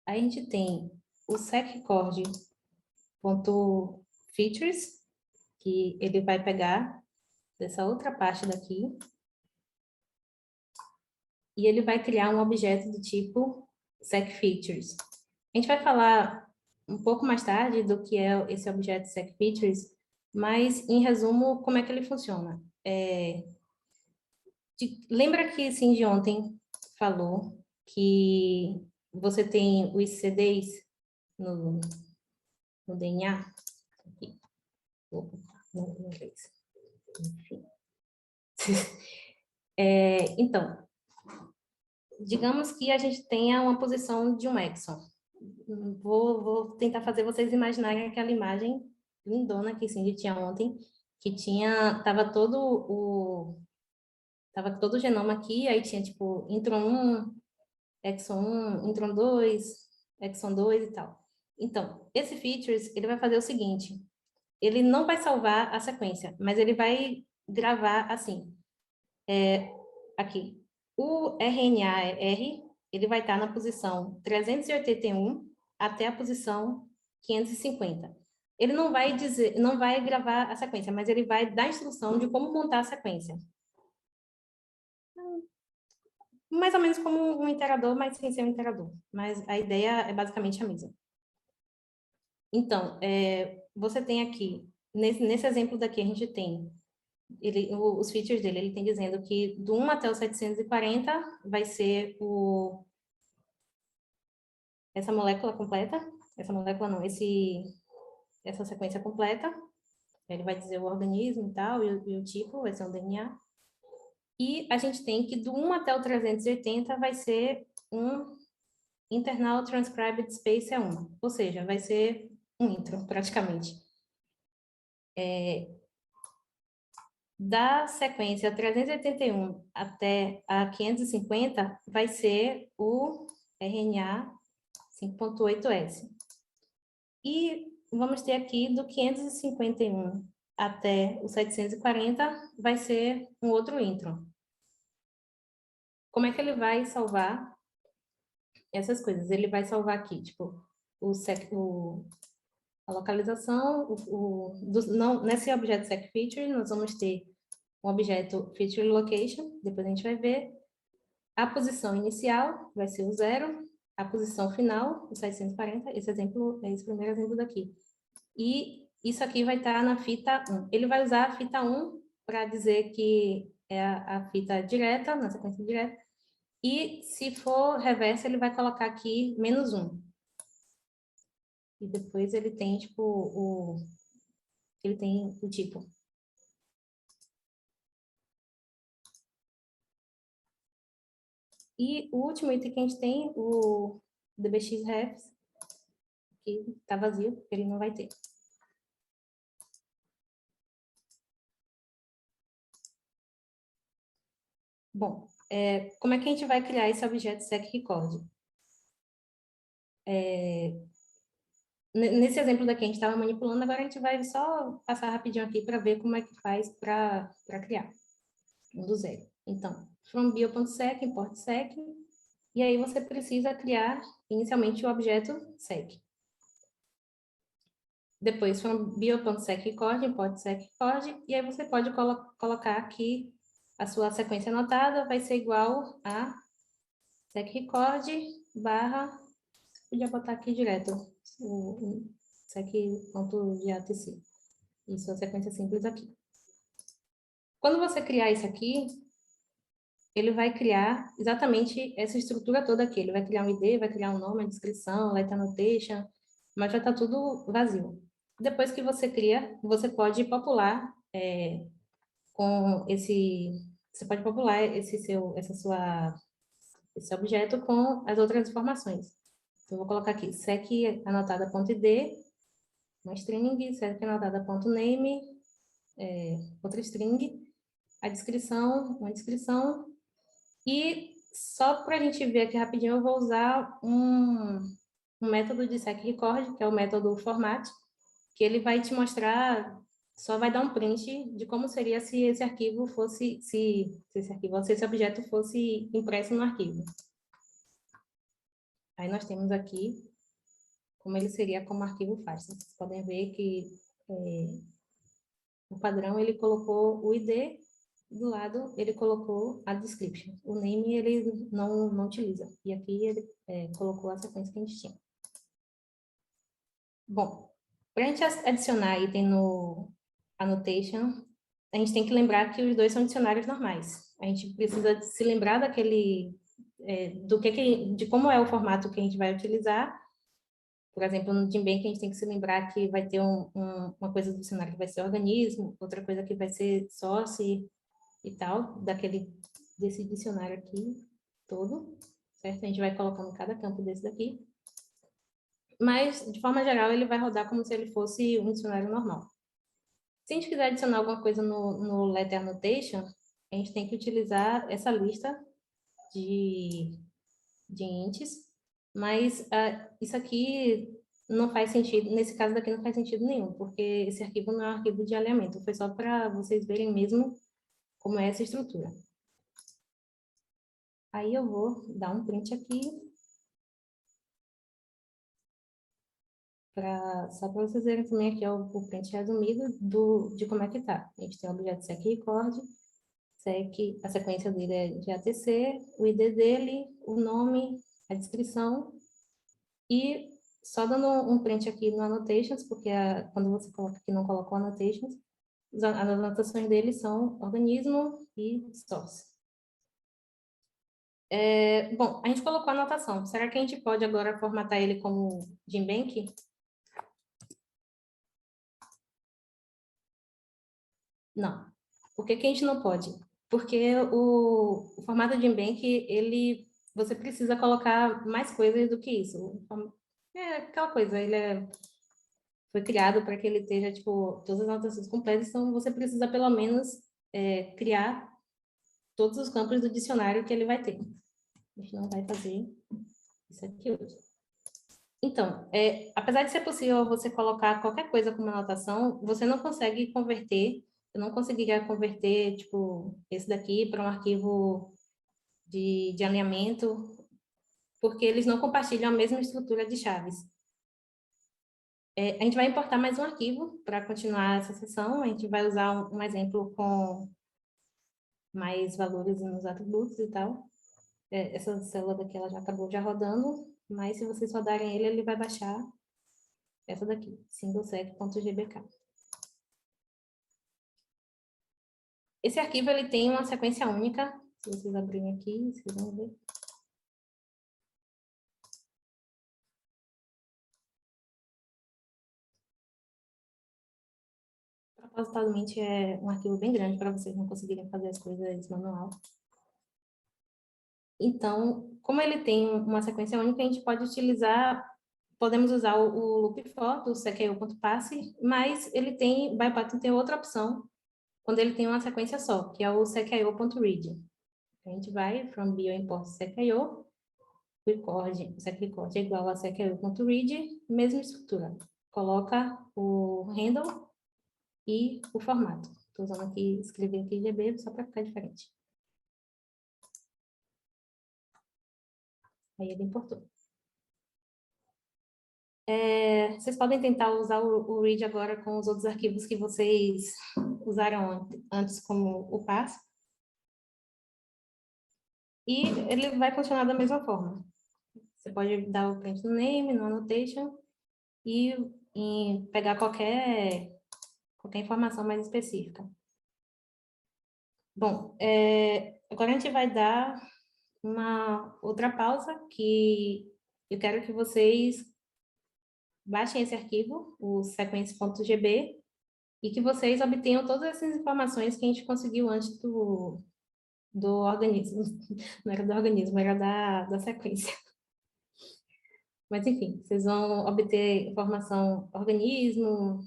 Aí a gente tem o seccord.features, que ele vai pegar dessa outra parte daqui, e ele vai criar um objeto do tipo secFeatures. A gente vai falar um pouco mais tarde do que é esse objeto secFeatures, mas, em resumo, como é que ele funciona? Lembra que Cindy ontem falou que você tem os CDs no DNA? Aqui. Vou botar no inglês. Enfim. Então, digamos que a gente tenha uma posição de um exon. Vou tentar fazer vocês imaginarem aquela imagem lindona que Cindy tinha ontem, que tava todo o genoma aqui, aí tinha tipo intron 1, exon 1, intron 2, exon 2 e tal. Então, esse features, ele vai fazer o seguinte, ele não vai salvar a sequência, mas ele vai gravar assim, aqui. O RNA-R, ele vai estar na posição 381 até a posição 550. Ele não vai dizer, não vai gravar a sequência, mas ele vai dar instrução de como montar a sequência. Mais ou menos como um interador, mas sem ser um interador. Mas a ideia é basicamente a mesma. Então, você tem aqui, nesse exemplo daqui, a gente tem os features dele, ele tem dizendo que do 1 até o 740 vai ser essa molécula completa, essa molécula não, essa sequência completa, ele vai dizer o organismo e tal, e o tipo, vai ser um DNA. E a gente tem que do 1 até o 380 vai ser um internal transcribed space é 1, ou seja, vai ser um intro, praticamente. Da sequência 381 até a 550 vai ser o RNA 5.8S. E vamos ter aqui do 551 até o 740 vai ser um outro intron. Como é que ele vai salvar essas coisas? Ele vai salvar aqui, tipo, a localização, nesse objeto secFeature, nós vamos ter um objeto feature location, depois a gente vai ver. A posição inicial vai ser o 0, a posição final, o 740, esse primeiro exemplo daqui. E isso aqui vai estar na fita 1. Ele vai usar a fita 1 para dizer que é a fita direta, na sequência direta, e se for reversa, ele vai colocar aqui -1. E depois ele tem, tipo, ele tem o tipo. E o último item que a gente tem, o dbxrefs, que está vazio, porque ele não vai ter. Bom, como é que a gente vai criar esse objeto secRecord? Nesse exemplo daqui, a gente estava manipulando, agora a gente vai só passar rapidinho aqui para ver como é que faz para criar um do zero. Então, from bio.sec, import sec, e aí você precisa criar inicialmente o objeto sec. Depois, from bio.sec record, import sec record, e aí você pode colocar aqui a sua sequência anotada, vai ser igual a sec record barra, podia botar aqui direto, o sec.jatc. Isso é a sequência simples aqui. Quando você criar isso aqui, ele vai criar exatamente essa estrutura toda aqui. Ele vai criar um ID, vai criar um nome, a descrição, letter annotation, mas vai estar tudo vazio. Depois que você cria, você pode popular com esse... Você pode popular esse objeto com as outras informações. Então, eu vou colocar aqui sec anotada.id, uma string, sec anotada.name, outra string, a descrição, uma descrição, e só para a gente ver aqui rapidinho, eu vou usar um método de secRecord, que é o método format, que ele vai te mostrar, só vai dar um print de como seria se esse arquivo fosse, se esse objeto fosse impresso no arquivo. Aí nós temos aqui como ele seria como arquivo fácil. Vocês podem ver que o padrão ele colocou o ID, do lado ele colocou a description. O name ele não utiliza. E aqui ele colocou a sequência que a gente tinha. Bom, para a gente adicionar item no annotation, a gente tem que lembrar que os dois são dicionários normais. A gente precisa se lembrar daquele, de como é o formato que a gente vai utilizar. Por exemplo, no Jinbank a gente tem que se lembrar que vai ter uma coisa do dicionário que vai ser organismo, outra coisa que vai ser source e tal, desse dicionário aqui todo, certo? A gente vai colocando cada campo desse daqui. Mas, de forma geral, ele vai rodar como se ele fosse um dicionário normal. Se a gente quiser adicionar alguma coisa no letter annotation, a gente tem que utilizar essa lista de ints, mas isso aqui não faz sentido, nesse caso daqui não faz sentido nenhum, porque esse arquivo não é um arquivo de alinhamento, foi só para vocês verem mesmo como é essa estrutura. Aí eu vou dar um print aqui, só para vocês verem também aqui o print resumido de como é que tá. A gente tem o objeto secRecord, a sequência dele é de ATC, o ID dele, o nome, a descrição, e só dando um print aqui no annotations, porque quando você coloca aqui não colocou annotations, as anotações dele são organismo e source. Bom, a gente colocou a anotação. Será que a gente pode agora formatar ele como Jinbank? Não. Por que que a gente não pode? Porque o formato Jinbank, você precisa colocar mais coisas do que isso. Aquela coisa, foi criado para que ele esteja, tipo, todas as anotações completas, então você precisa pelo menos criar todos os campos do dicionário que ele vai ter. A gente não vai fazer isso aqui hoje. Então, apesar de ser possível você colocar qualquer coisa como anotação, você não consegue converter, eu não conseguiria converter, tipo, esse daqui para um arquivo de alinhamento, porque eles não compartilham a mesma estrutura de chaves. A gente vai importar mais um arquivo para continuar essa sessão. A gente vai usar um exemplo com mais valores nos atributos e tal. Essa célula daqui ela já acabou já rodando, mas se vocês rodarem ele vai baixar essa daqui, singlesec.gbk. Esse arquivo ele tem uma sequência única. Se vocês abrirem aqui, vocês vão ver. Propositalmente é um arquivo bem grande para vocês não conseguirem fazer as coisas manual. Então, como ele tem uma sequência única, a gente pode utilizar, podemos usar o loop for do secio.passe, mas ele tem, BioPython tem outra opção quando ele tem uma sequência só, que é o secio.read. A gente vai from bio import secio, record, o sec é igual a sec.read, mesma estrutura. Coloca o handle e o formato. Estou usando aqui, escrever aqui GB só para ficar diferente. Aí ele importou. Vocês podem tentar usar o read agora com os outros arquivos que vocês usaram antes, como o pass. E ele vai funcionar da mesma forma. Você pode dar o print no name, no annotation e pegar qualquer informação mais específica. Bom, agora a gente vai dar uma outra pausa que eu quero que vocês baixem esse arquivo, o sequence.gb, e que vocês obtenham todas essas informações que a gente conseguiu antes do organismo. Não era do organismo, era da sequência. Mas, enfim, vocês vão obter informação organismo,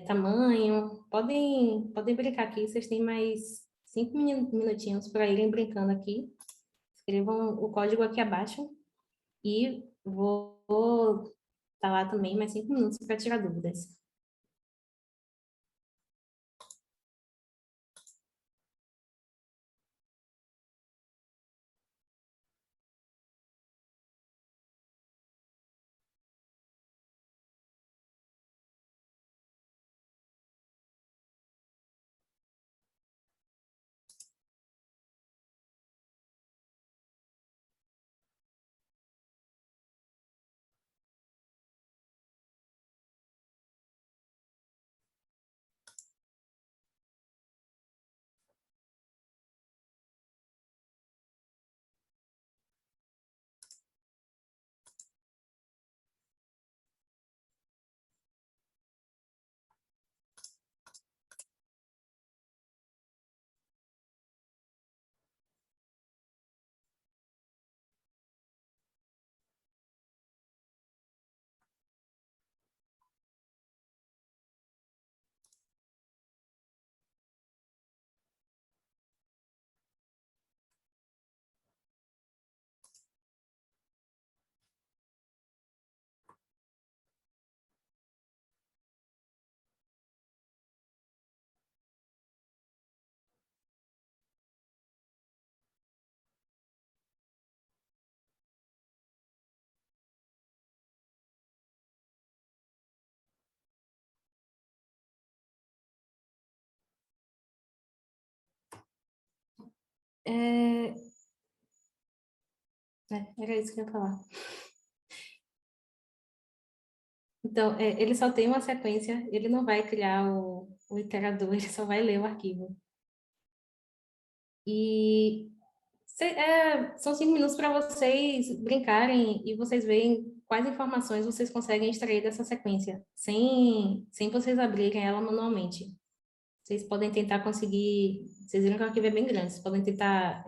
tamanho. Podem brincar aqui, vocês têm mais 5 minutinhos para irem brincando aqui. Escrevam o código aqui abaixo e vou estar lá também mais 5 minutos para tirar dúvidas. Era isso que eu ia falar. Então, ele só tem uma sequência, ele não vai criar o iterador, ele só vai ler o arquivo. E são 5 minutos para vocês brincarem e vocês verem quais informações vocês conseguem extrair dessa sequência, sem vocês abrirem ela manualmente. Vocês podem tentar conseguir, vocês viram que o arquivo é bem grande, vocês podem tentar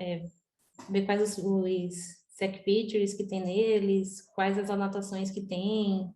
ver quais os sec features que tem neles, quais as anotações que tem.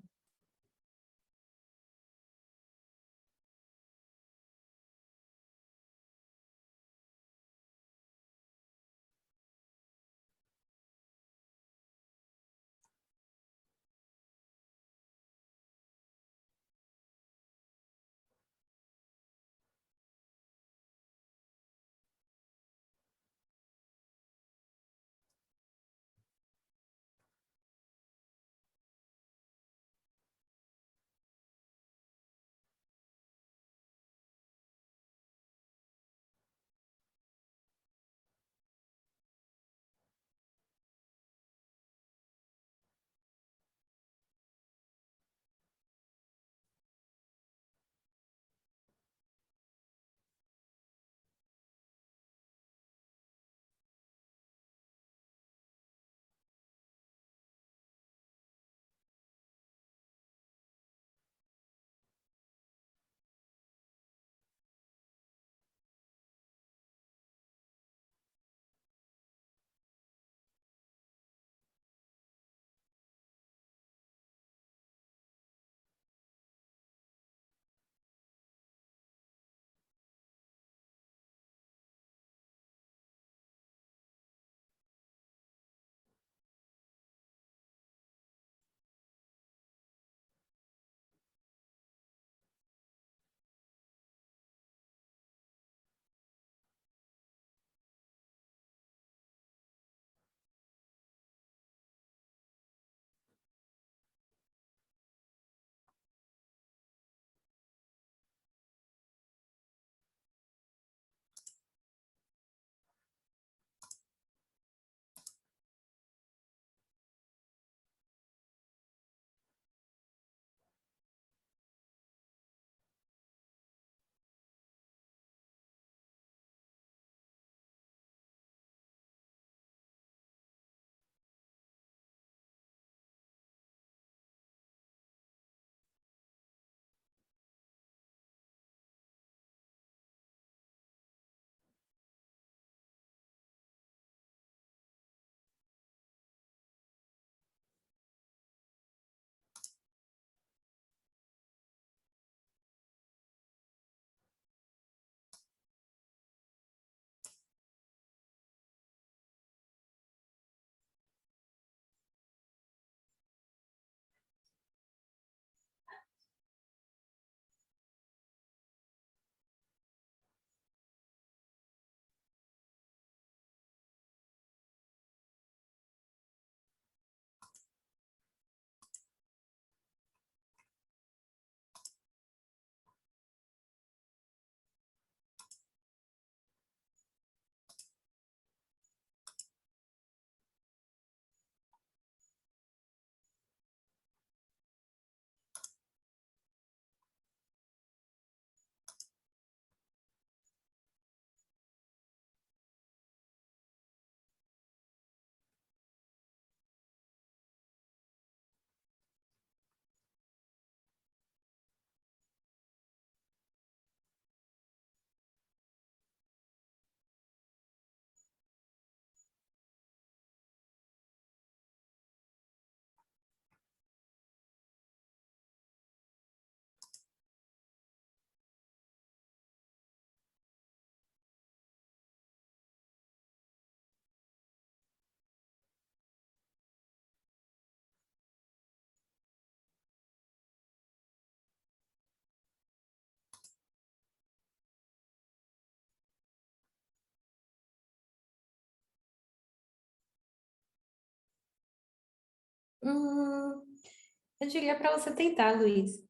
Eu diria para você tentar, Luiz.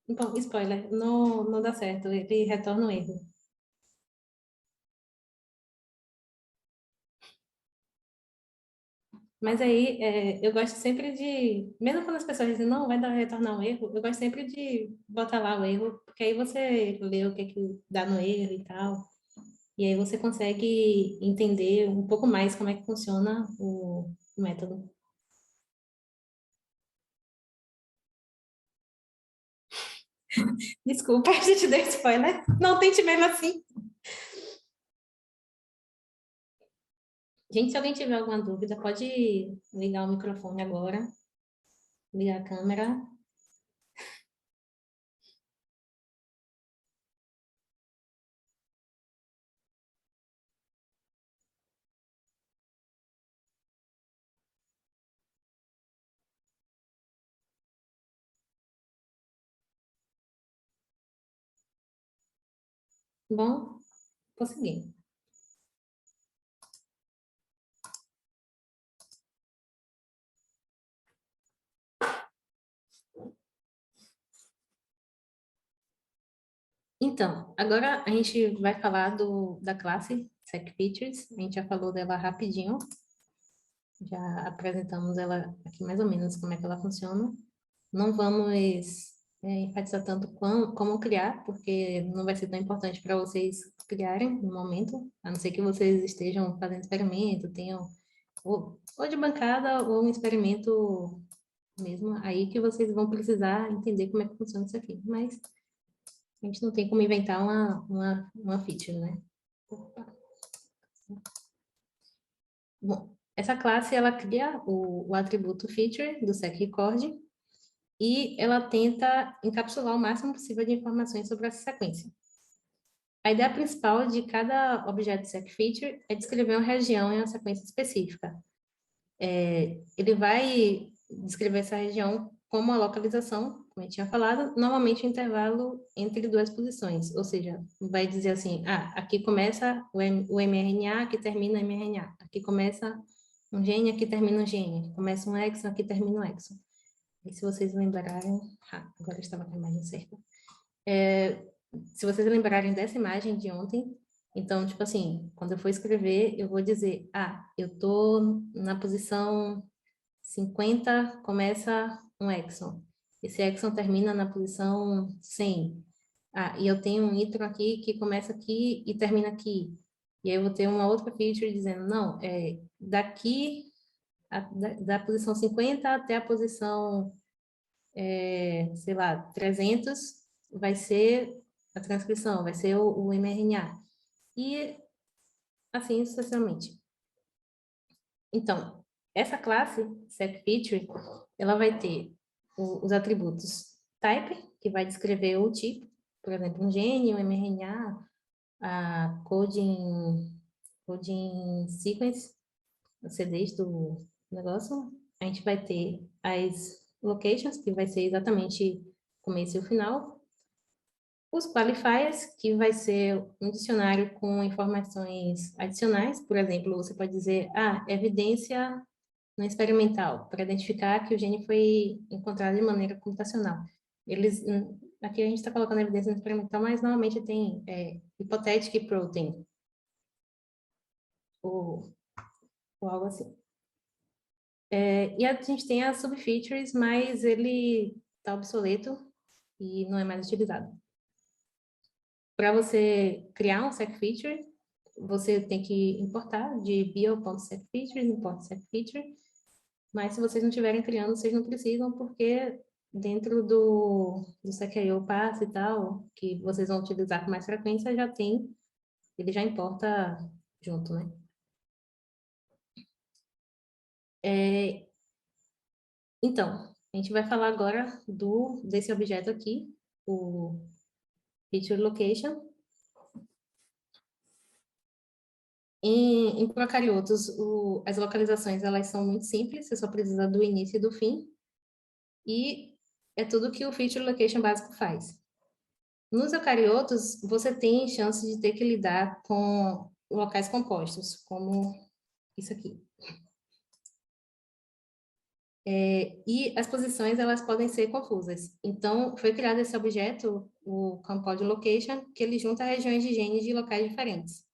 Bom, spoiler, não dá certo, ele retorna o erro. Mas aí, eu gosto sempre de, mesmo quando as pessoas dizem, não, retornar um erro, eu gosto sempre de botar lá o erro, porque aí você vê o que é que dá no erro e tal, e aí você consegue entender um pouco mais como é que funciona o método. Desculpa, a gente deu spoiler. Não tente mesmo assim. Gente, se alguém tiver alguma dúvida, pode ligar o microfone agora, ligar a câmera. Bom, consegui. Então, agora a gente vai falar da classe SecFeatures. A gente já falou dela rapidinho. Já apresentamos ela aqui mais ou menos como é que ela funciona. Não vamos enfatizar tanto como criar, porque não vai ser tão importante para vocês criarem no momento, a não ser que vocês estejam fazendo experimento, tenham ou de bancada ou um experimento mesmo, aí que vocês vão precisar entender como é que funciona isso aqui. Mas a gente não tem como inventar uma feature, né? Opa. Bom, essa classe, ela cria o atributo feature do SecRecord e ela tenta encapsular o máximo possível de informações sobre essa sequência. A ideia principal de cada objeto SecFeature é descrever uma região em uma sequência específica. Ele vai descrever essa região como a localização, como eu tinha falado, normalmente um intervalo entre duas posições, ou seja, vai dizer assim, aqui começa o mRNA, aqui termina o mRNA, aqui começa um gene, aqui termina um gene, aqui começa um exon, aqui termina um exon. E se vocês lembrarem, agora estava com a imagem certa. Se vocês lembrarem dessa imagem de ontem, então, tipo assim, quando eu for escrever, eu vou dizer, eu tô na posição 50, começa um exon. Esse exon termina na posição 100. E eu tenho um nitro aqui que começa aqui e termina aqui. E aí eu vou ter uma outra feature dizendo, não, daqui, da posição 50 até a posição, sei lá, 300, vai ser a transcrição, vai ser o mRNA. E assim sucessivamente. Então, essa classe, SecFeature, ela vai ter os atributos type, que vai descrever o tipo, por exemplo, um gene, um mRNA, a coding sequence, os CDs do negócio. A gente vai ter as locations, que vai ser exatamente o começo e o final. Os qualifiers, que vai ser um dicionário com informações adicionais. Por exemplo, você pode dizer, evidência no experimental, para identificar que o gene foi encontrado de maneira computacional. Aqui a gente está colocando evidência no experimental, mas normalmente tem hypothetic protein, ou algo assim. E a gente tem as subfeatures, mas ele está obsoleto e não é mais utilizado. Para você criar um SecFeature, você tem que importar de bio.secfeature, importa SecFeature, mas se vocês não estiverem criando, vocês não precisam, porque dentro do SecIO Pass e tal, que vocês vão utilizar com mais frequência, ele já importa junto, né? Então, a gente vai falar agora desse objeto aqui, o Feature Location. Em procariotos, as localizações elas são muito simples, você só precisa do início e do fim, e é tudo que o Feature Location básico faz. Nos eucariotos, você tem chance de ter que lidar com locais compostos, como isso aqui. E as posições, elas podem ser confusas. Então, foi criado esse objeto, o Compod Location, que ele junta regiões de genes de locais diferentes.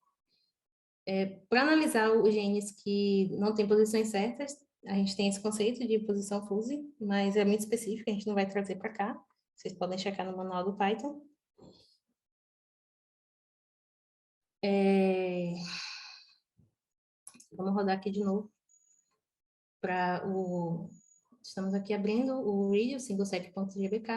Para analisar os genes que não têm posições certas, a gente tem esse conceito de posição fuzzy, mas é muito específico, a gente não vai trazer para cá. Vocês podem checar no manual do Python. Vamos rodar aqui de novo. Estamos aqui abrindo o read, o singlesec.gbk,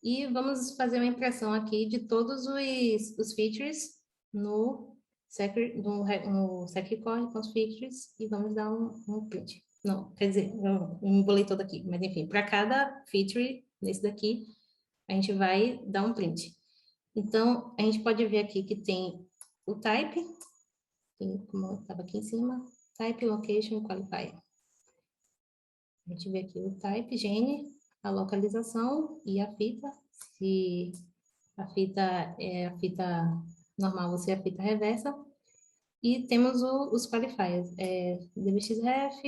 e vamos fazer uma impressão aqui de todos os features no secrecord.features e vamos dar um print. Não, quer dizer, eu me embolei todo aqui, mas enfim, para cada feature nesse daqui, a gente vai dar um print. Então, a gente pode ver aqui que tem o type, como estava aqui em cima, type, location, qualifier. A gente vê aqui o type, gene, a localização e a fita. Se a fita é a fita normal ou se é a fita reversa. E temos os qualifiers, dbxref,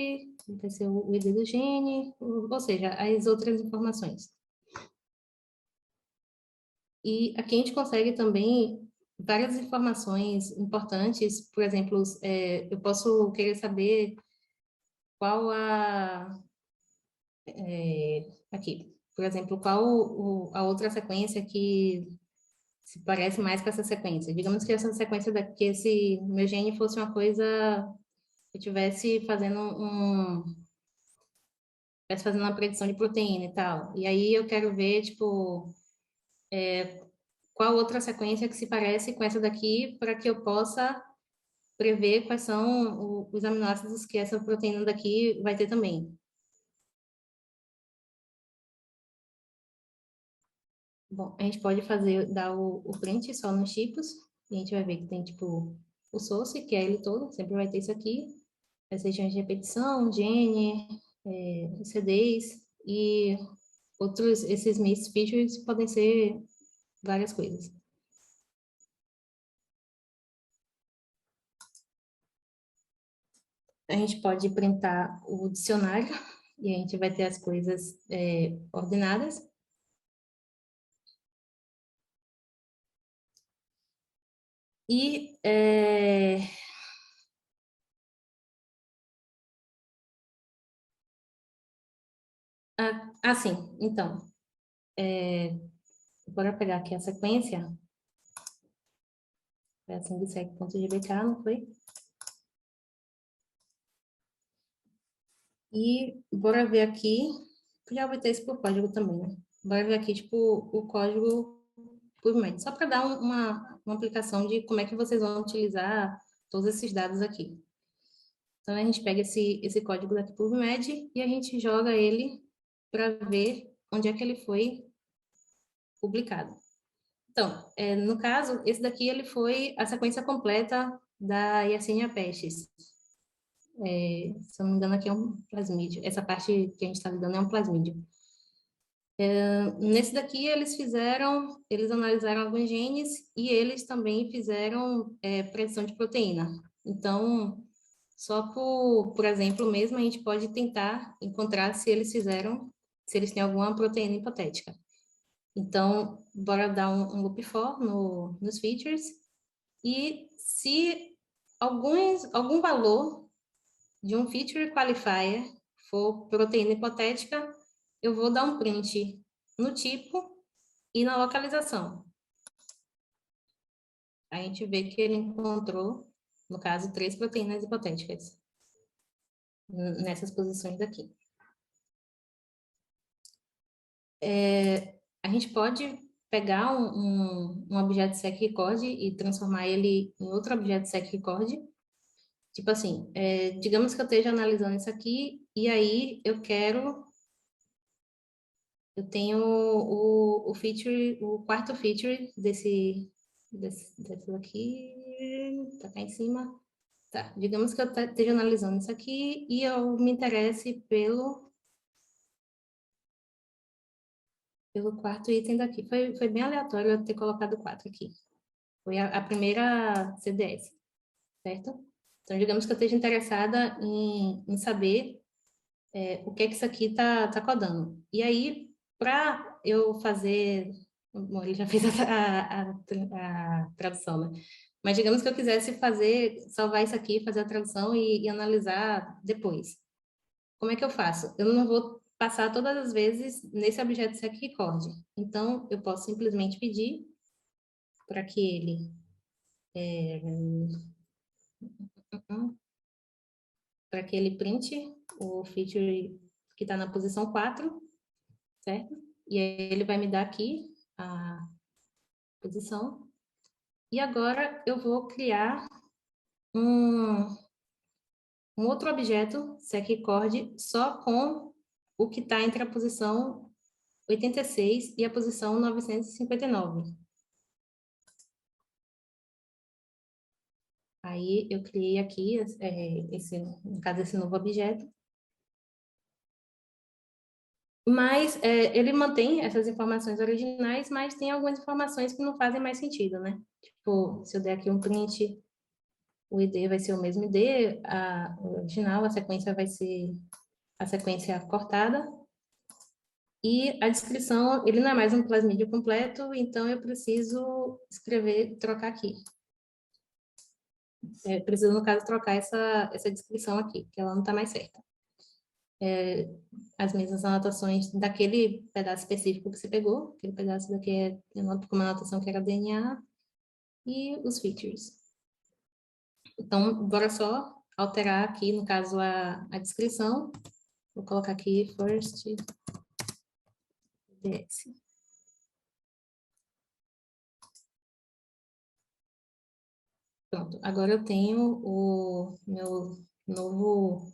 vai ser o ID do gene, ou seja, as outras informações. E aqui a gente consegue também várias informações importantes, por exemplo, eu posso querer saber qual aqui, por exemplo, qual a outra sequência que se parece mais com essa sequência. Digamos que essa sequência daqui, esse meu gene fosse uma coisa, eu estivesse fazendo uma predição de proteína e tal. E aí eu quero ver, tipo, qual outra sequência que se parece com essa daqui para que eu possa prever quais são os aminoácidos que essa proteína daqui vai ter também. Bom, a gente pode dar o print só nos tipos, e a gente vai ver que tem, tipo, o source, que é ele todo, sempre vai ter isso aqui, as regiões de repetição, gene, CDs, e esses mixed features podem ser várias coisas. A gente pode printar o dicionário, e a gente vai ter as coisas ordenadas. E sim, então, bora pegar aqui a sequência, é assim, de sec.gbk, não foi? E bora ver aqui, já vai ter isso por código também, né? Bora ver aqui, tipo, o código por médio, só para dar uma aplicação de como é que vocês vão utilizar todos esses dados aqui. Então, a gente pega esse código daqui por MED e a gente joga ele para ver onde é que ele foi publicado. Então, no caso, esse daqui ele foi a sequência completa da Yersinia pestis. Se eu não me engano, aqui é um plasmídio. Essa parte que a gente está lidando é um plasmídio. Nesse daqui, eles analisaram alguns genes e eles também fizeram predição de proteína. Então, só por exemplo mesmo, a gente pode tentar encontrar se eles têm alguma proteína hipotética. Então, bora dar um loop for nos features e se algum valor de um feature qualifier for proteína hipotética, eu vou dar um print no tipo e na localização. A gente vê que ele encontrou, no caso, 3 proteínas hipotéticas nessas posições daqui. A gente pode pegar um objeto secrecord e transformar ele em outro objeto secrecord. Tipo assim, digamos que eu esteja analisando isso aqui e aí eu tenho o feature, o quarto feature desse daqui, tá cá em cima. Tá, digamos que eu esteja analisando isso aqui e eu me interesse pelo quarto item daqui. Foi bem aleatório eu ter colocado 4 aqui. Foi a primeira CDS, certo? Então, digamos que eu esteja interessada em saber o que é que isso aqui tá codando. E aí, para eu fazer... Bom, ele já fez a tradução, né? Mas digamos que eu quisesse salvar isso aqui, fazer a tradução e analisar depois. Como é que eu faço? Eu não vou passar todas as vezes nesse objeto SecRecord. Então, eu posso simplesmente pedir para que ele printe o feature que está na posição 4, certo? E aí ele vai me dar aqui a posição. E agora eu vou criar um outro objeto SecRecord só com o que está entre a posição 86 e a posição 959. Aí eu criei aqui, no caso, esse novo objeto. Mas ele mantém essas informações originais, mas tem algumas informações que não fazem mais sentido, né? Tipo, se eu der aqui um print, o ID vai ser o mesmo ID, o original, a sequência vai ser a sequência cortada. E a descrição, ele não é mais um plasmídio completo, então eu preciso trocar aqui. Preciso, no caso, trocar essa descrição aqui, que ela não está mais certa. As mesmas anotações daquele pedaço específico que você pegou, aquele pedaço daqui com uma anotação que era DNA, e os features. Então, bora só alterar aqui, no caso, a descrição. Vou colocar aqui first DS. Pronto, agora eu tenho o meu novo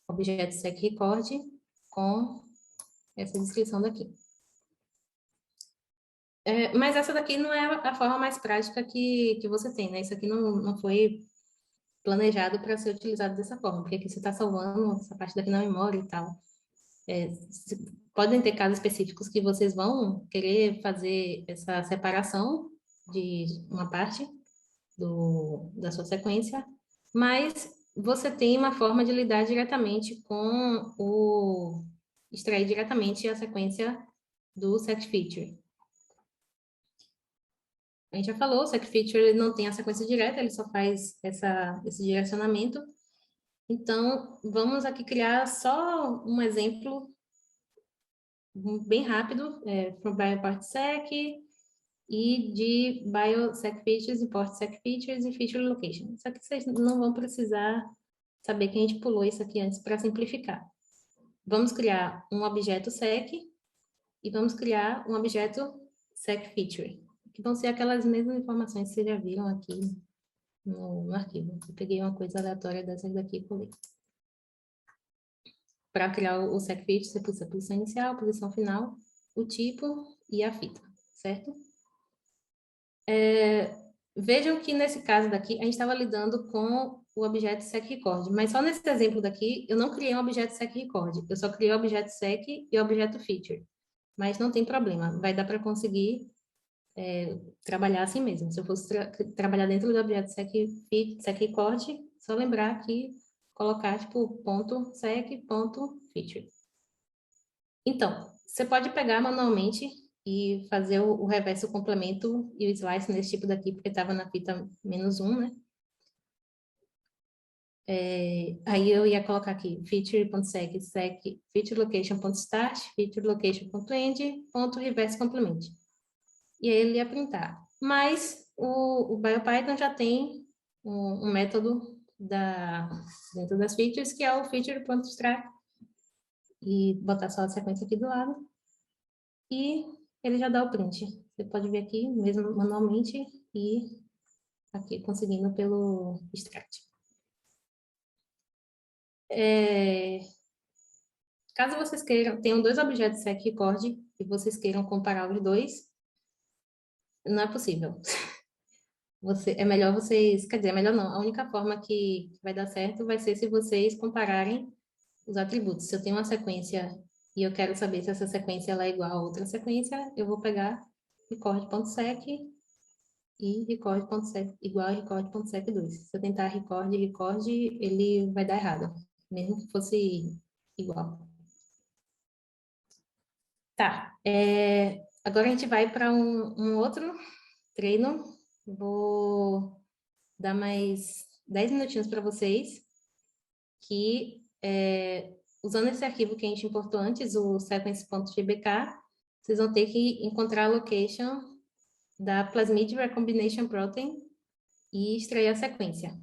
objeto SecRecord com essa descrição daqui. Mas essa daqui não é a forma mais prática que você tem, né? Isso aqui não foi planejado para ser utilizado dessa forma, porque aqui você está salvando essa parte daqui na memória e tal. Podem ter casos específicos que vocês vão querer fazer essa separação de uma parte da sua sequência, mas você tem uma forma de lidar diretamente extrair diretamente a sequência do SecFeature. A gente já falou, o SecFeature ele não tem a sequência direta, ele só faz esse direcionamento. Então, vamos aqui criar só um exemplo bem rápido, from BioPartSec e de BioSecFeatures, import SecFeatures e Feature Location. Só que vocês não vão precisar saber que a gente pulou isso aqui antes para simplificar. Vamos criar um objeto sec e vamos criar um objeto SecFeature, que vão ser aquelas mesmas informações que vocês já viram aqui no arquivo. Eu peguei uma coisa aleatória dessas daqui e colei. Para criar o SecFeature, você precisa a posição inicial, a posição final, o tipo e a fita, certo? Vejam que nesse caso daqui, a gente estava lidando com o objeto SecRecord, mas só nesse exemplo daqui, eu não criei um objeto SecRecord, eu só criei o objeto Sec e o objeto Feature. Mas não tem problema, vai dar para conseguir trabalhar assim mesmo. Se eu fosse trabalhar dentro do objeto SecRecord, só lembrar que colocar, tipo, ponto .sec, ponto .feature. Então, você pode pegar manualmente e fazer o reverso, o complemento e o slice nesse tipo daqui, porque estava na fita -1, né? Aí eu ia colocar aqui feature.sec, sec, featureLocation.start, featureLocation.end, reverse complement. E aí ele ia printar. Mas o BioPython já tem um método dentro das features, que é o feature.extract, e botar só a sequência aqui do lado, e ele já dá o print. Você pode ver aqui, mesmo manualmente, e aqui conseguindo pelo extract. Caso vocês tenham dois objetos SecRecord e vocês queiram comparar os dois, não é possível. É melhor vocês, quer dizer, é melhor não, a única forma que vai dar certo vai ser se vocês compararem os atributos. Se eu tenho uma sequência e eu quero saber se essa sequência ela é igual a outra sequência, eu vou pegar record.sec e record.sec igual a record.sec2. Se eu tentar record, ele vai dar errado. Mesmo que fosse igual. Tá, agora a gente vai para um outro treino. Vou dar mais 10 minutinhos para vocês, que usando esse arquivo que a gente importou antes, o sequence.gbk, vocês vão ter que encontrar a location da Plasmid Recombination Protein e extrair a sequência.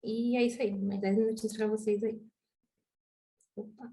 E é isso aí, mais 10 minutinhos para vocês aí. Opa.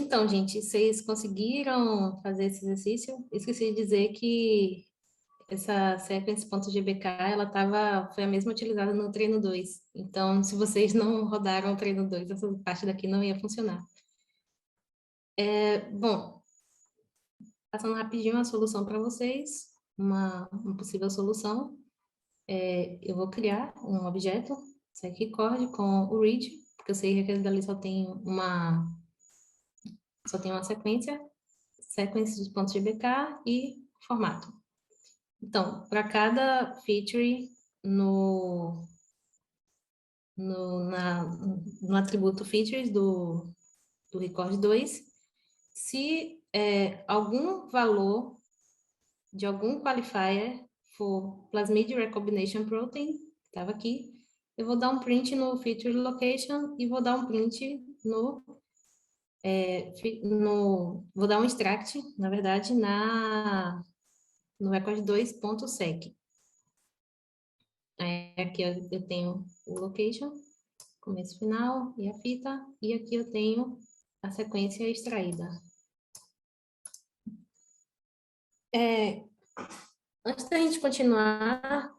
Então, gente, vocês conseguiram fazer esse exercício? Esqueci de dizer que essa sequence.gbk, foi a mesma utilizada no treino 2. Então, se vocês não rodaram o treino 2, essa parte daqui não ia funcionar. Bom, passando rapidinho a solução para vocês, uma possível solução. Eu vou criar um objeto, seqrecord, com o read, porque eu sei que aquele dali só tem uma sequência, sequence.gbk e formato. Então, para cada feature no atributo features do record 2, se algum valor de algum qualifier for Plasmid Recombination Protein, que estava aqui, eu vou dar um print no feature location e vou dar um print vou dar um extract, na verdade, no record 2.sec. Aqui eu tenho o location, começo, final e a fita, e aqui eu tenho a sequência extraída. Antes da gente continuar,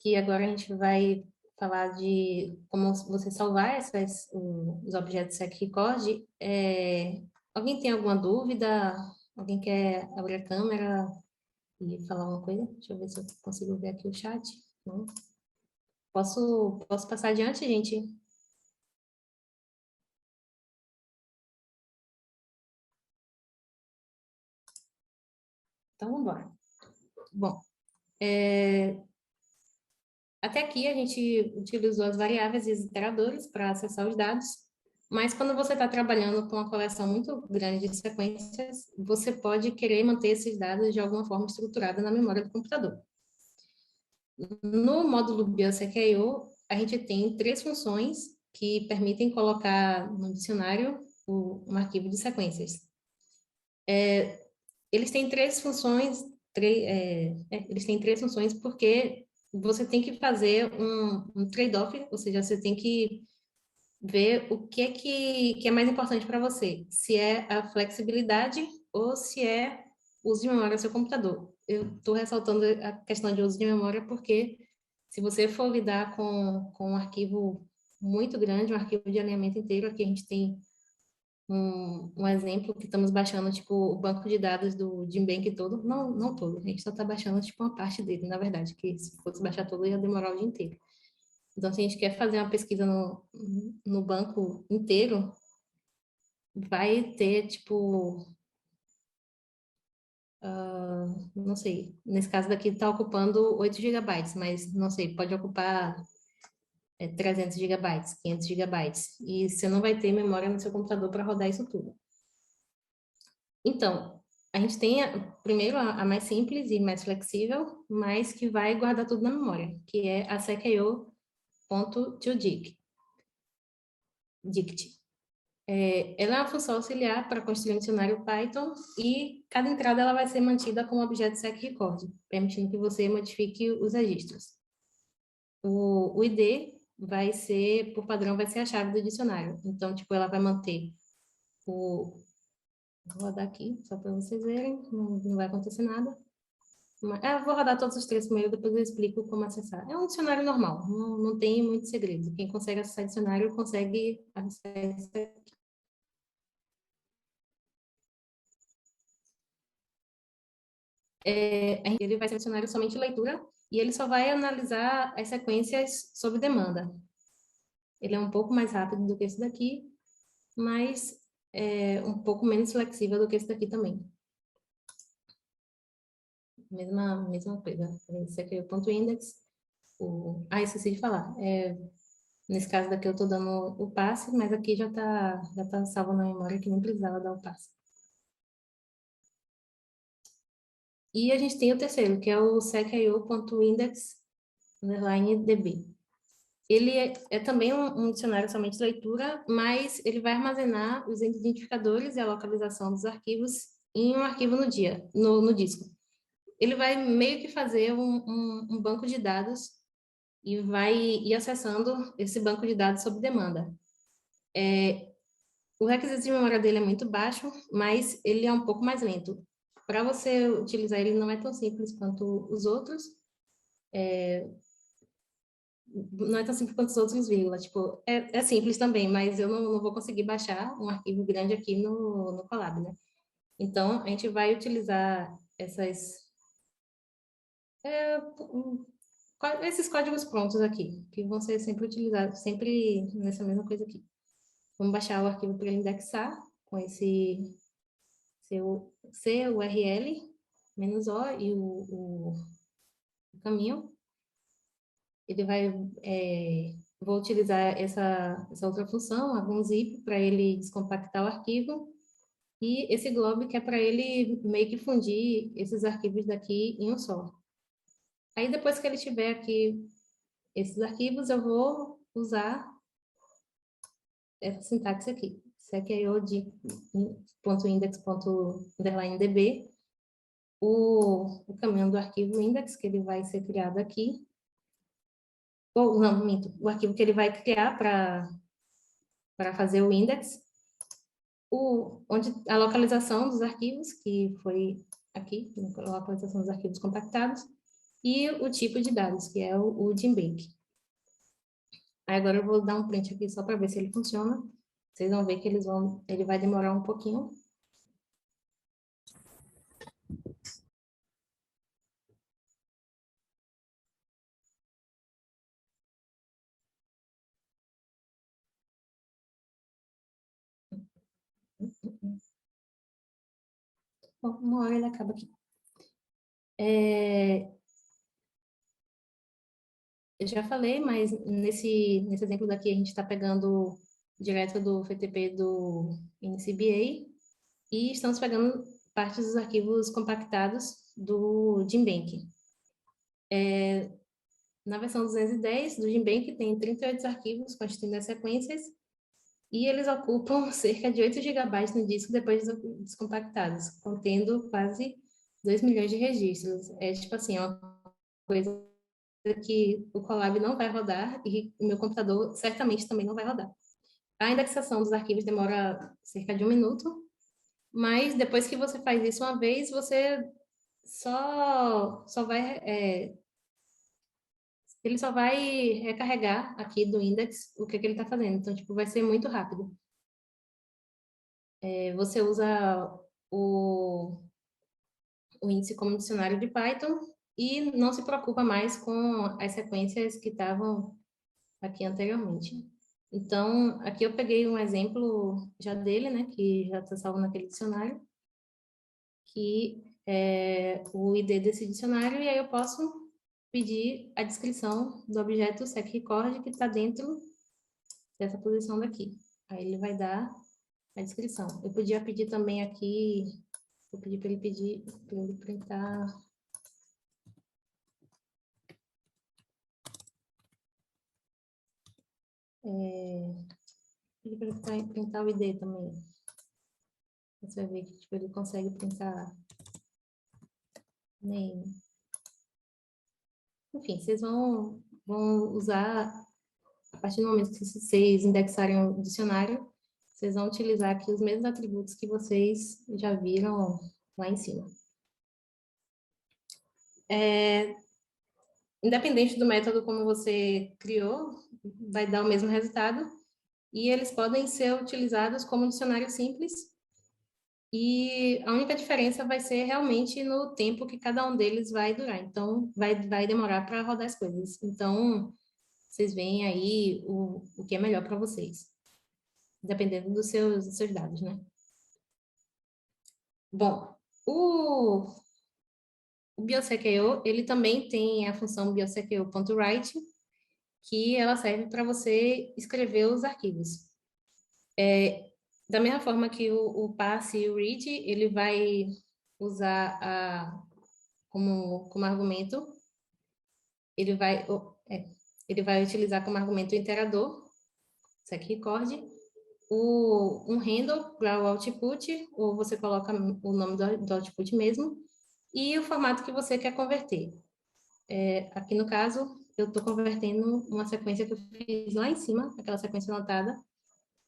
que agora a gente vai falar de como você salvar os objetos seqrecord, alguém tem alguma dúvida? Alguém quer abrir a câmera e falar uma coisa? Deixa eu ver se eu consigo ver aqui o chat. Não? Posso passar adiante, gente? Então, vamos embora. Bom, até aqui a gente utilizou as variáveis e os iteradores para acessar os dados, mas quando você está trabalhando com uma coleção muito grande de sequências, você pode querer manter esses dados de alguma forma estruturada na memória do computador. No módulo BIOSEC.io, a gente tem 3 funções que permitem colocar no dicionário um arquivo de sequências. Eles têm 3 funções, eles têm 3 funções porque você tem que fazer um trade-off, ou seja, você tem que ver o que é mais importante para você, se é a flexibilidade ou se é o uso de memória do seu computador. Eu estou ressaltando a questão de uso de memória porque se você for lidar com um arquivo muito grande, um arquivo de alinhamento inteiro, aqui a gente tem um exemplo que estamos baixando, tipo, o banco de dados do GenBank todo, não todo, a gente só está baixando, tipo, uma parte dele, na verdade, que se fosse baixar todo ia demorar o dia inteiro. Então, se a gente quer fazer uma pesquisa no banco inteiro, vai ter, tipo, não sei, nesse caso daqui está ocupando 8 GB, mas, não sei, pode ocupar 300 GB, 500 GB, e você não vai ter memória no seu computador para rodar isso tudo. Então, a gente tem, primeiro, a mais simples e mais flexível, mas que vai guardar tudo na memória, que é a secio.toDict. Ela é uma função auxiliar para construir um dicionário Python e cada entrada ela vai ser mantida como objeto secrecord, permitindo que você modifique os registros. O ID vai ser, por padrão, vai ser a chave do dicionário. Então, tipo, ela vai manter o... Vou rodar aqui, só para vocês verem, não vai acontecer nada. Eu vou rodar todos os três primeiro, depois eu explico como acessar. É um dicionário normal, não tem muito segredo. Quem consegue acessar dicionário, consegue acessar. Ele vai ser um dicionário somente de leitura e ele só vai analisar as sequências sob demanda. Ele é um pouco mais rápido do que esse daqui, mas é um pouco menos flexível do que esse daqui também. Mesma coisa. Esse aqui é o ponto index. Esqueci de falar. Nesse caso daqui eu estou dando o passe, mas aqui já tá salvo na memória que não precisava dar o passe. E a gente tem o terceiro, que é o secio.index_db. Ele é também um dicionário somente de leitura, mas ele vai armazenar os identificadores e a localização dos arquivos em um arquivo no disco. Ele vai meio que fazer um banco de dados e vai ir acessando esse banco de dados sob demanda. O requisito de memória dele é muito baixo, mas ele é um pouco mais lento. Para você utilizar ele não é tão simples quanto os outros. Não é tão simples quanto os outros, vírgula. Tipo, é simples também, mas eu não vou conseguir baixar um arquivo grande aqui no Colab, né? Então, a gente vai utilizar esses códigos prontos aqui, que vão ser sempre utilizados, sempre nessa mesma coisa aqui. Vamos baixar o arquivo para indexar com esse CURL, -O e o caminho. Ele vai... vou utilizar essa outra função, algum zip, para ele descompactar o arquivo. E esse glob que é para ele meio que fundir esses arquivos daqui em um só. Aí depois que ele tiver aqui esses arquivos, eu vou usar essa sintaxe aqui, secio.index._db, o caminho do arquivo index, que ele vai ser criado aqui, ou não, minto, o arquivo que ele vai criar para fazer o index, onde a localização dos arquivos, que foi aqui, a localização dos arquivos compactados, e o tipo de dados, que é o Djembeek. Aí agora eu vou dar um print aqui só para ver se ele funciona. Vocês vão ver que ele vai demorar um pouquinho. Bom, uma hora ele acaba aqui. Eu já falei, mas nesse exemplo daqui a gente está pegando direto do FTP do NCBA e estamos pegando partes dos arquivos compactados do Djembeek. Na versão 210 do Djembeek tem 38 arquivos constituindo as sequências e eles ocupam cerca de 8 GB no disco depois de descompactados, contendo quase 2 milhões de registros. É tipo assim, uma coisa que o Colab não vai rodar e o meu computador certamente também não vai rodar. A indexação dos arquivos demora cerca de 1 minuto, mas depois que você faz isso uma vez, você ele só vai recarregar aqui do index o que ele está fazendo. Então, tipo, vai ser muito rápido. Você usa o índice como dicionário de Python e não se preocupa mais com as sequências que estavam aqui anteriormente. Então, aqui eu peguei um exemplo já dele, né, que já está salvo naquele dicionário, que é o ID desse dicionário, e aí eu posso pedir a descrição do objeto secrecord que está dentro dessa posição daqui. Aí ele vai dar a descrição. Eu podia pedir também aqui Vou pedir para ele printar. Pedir para ele printar o ID também. Você vai ver que tipo, ele consegue printar name. Enfim, vocês vão usar, a partir do momento que vocês indexarem o dicionário, vocês vão utilizar aqui os mesmos atributos que vocês já viram lá em cima. Independente do método como você criou, vai dar o mesmo resultado, e eles podem ser utilizados como dicionário simples, e a única diferença vai ser realmente no tempo que cada um deles vai durar. Então, vai demorar para rodar as coisas. Então, vocês veem aí o que é melhor para vocês, dependendo dos seus dados, né? Bom, o BioSecAO, ele também tem a função BioSecAO.write, que ela serve para você escrever os arquivos. Da mesma forma que o pass e o read, ele vai usar como argumento, ele vai utilizar como argumento o iterador, secRecord, um handle para o output, ou você coloca o nome do output mesmo, e o formato que você quer converter. Aqui no caso, eu estou convertendo uma sequência que eu fiz lá em cima, aquela sequência anotada,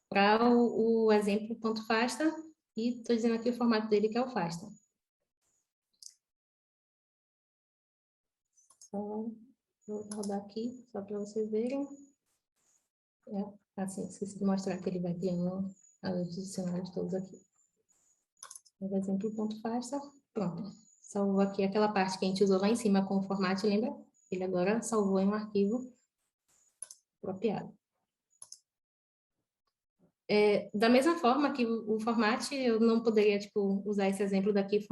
para o exemplo .fasta, e estou dizendo aqui o formato dele, que é o fasta. Só vou rodar aqui, só para vocês verem. Assim, esqueci de mostrar que ele vai criando os dicionários todos aqui. O exemplo.fasta, pronto. Salvou aqui aquela parte que a gente usou lá em cima com o formato, lembra? Ele agora salvou em um arquivo apropriado. Da mesma forma que o format, eu não poderia tipo, usar esse exemplo daqui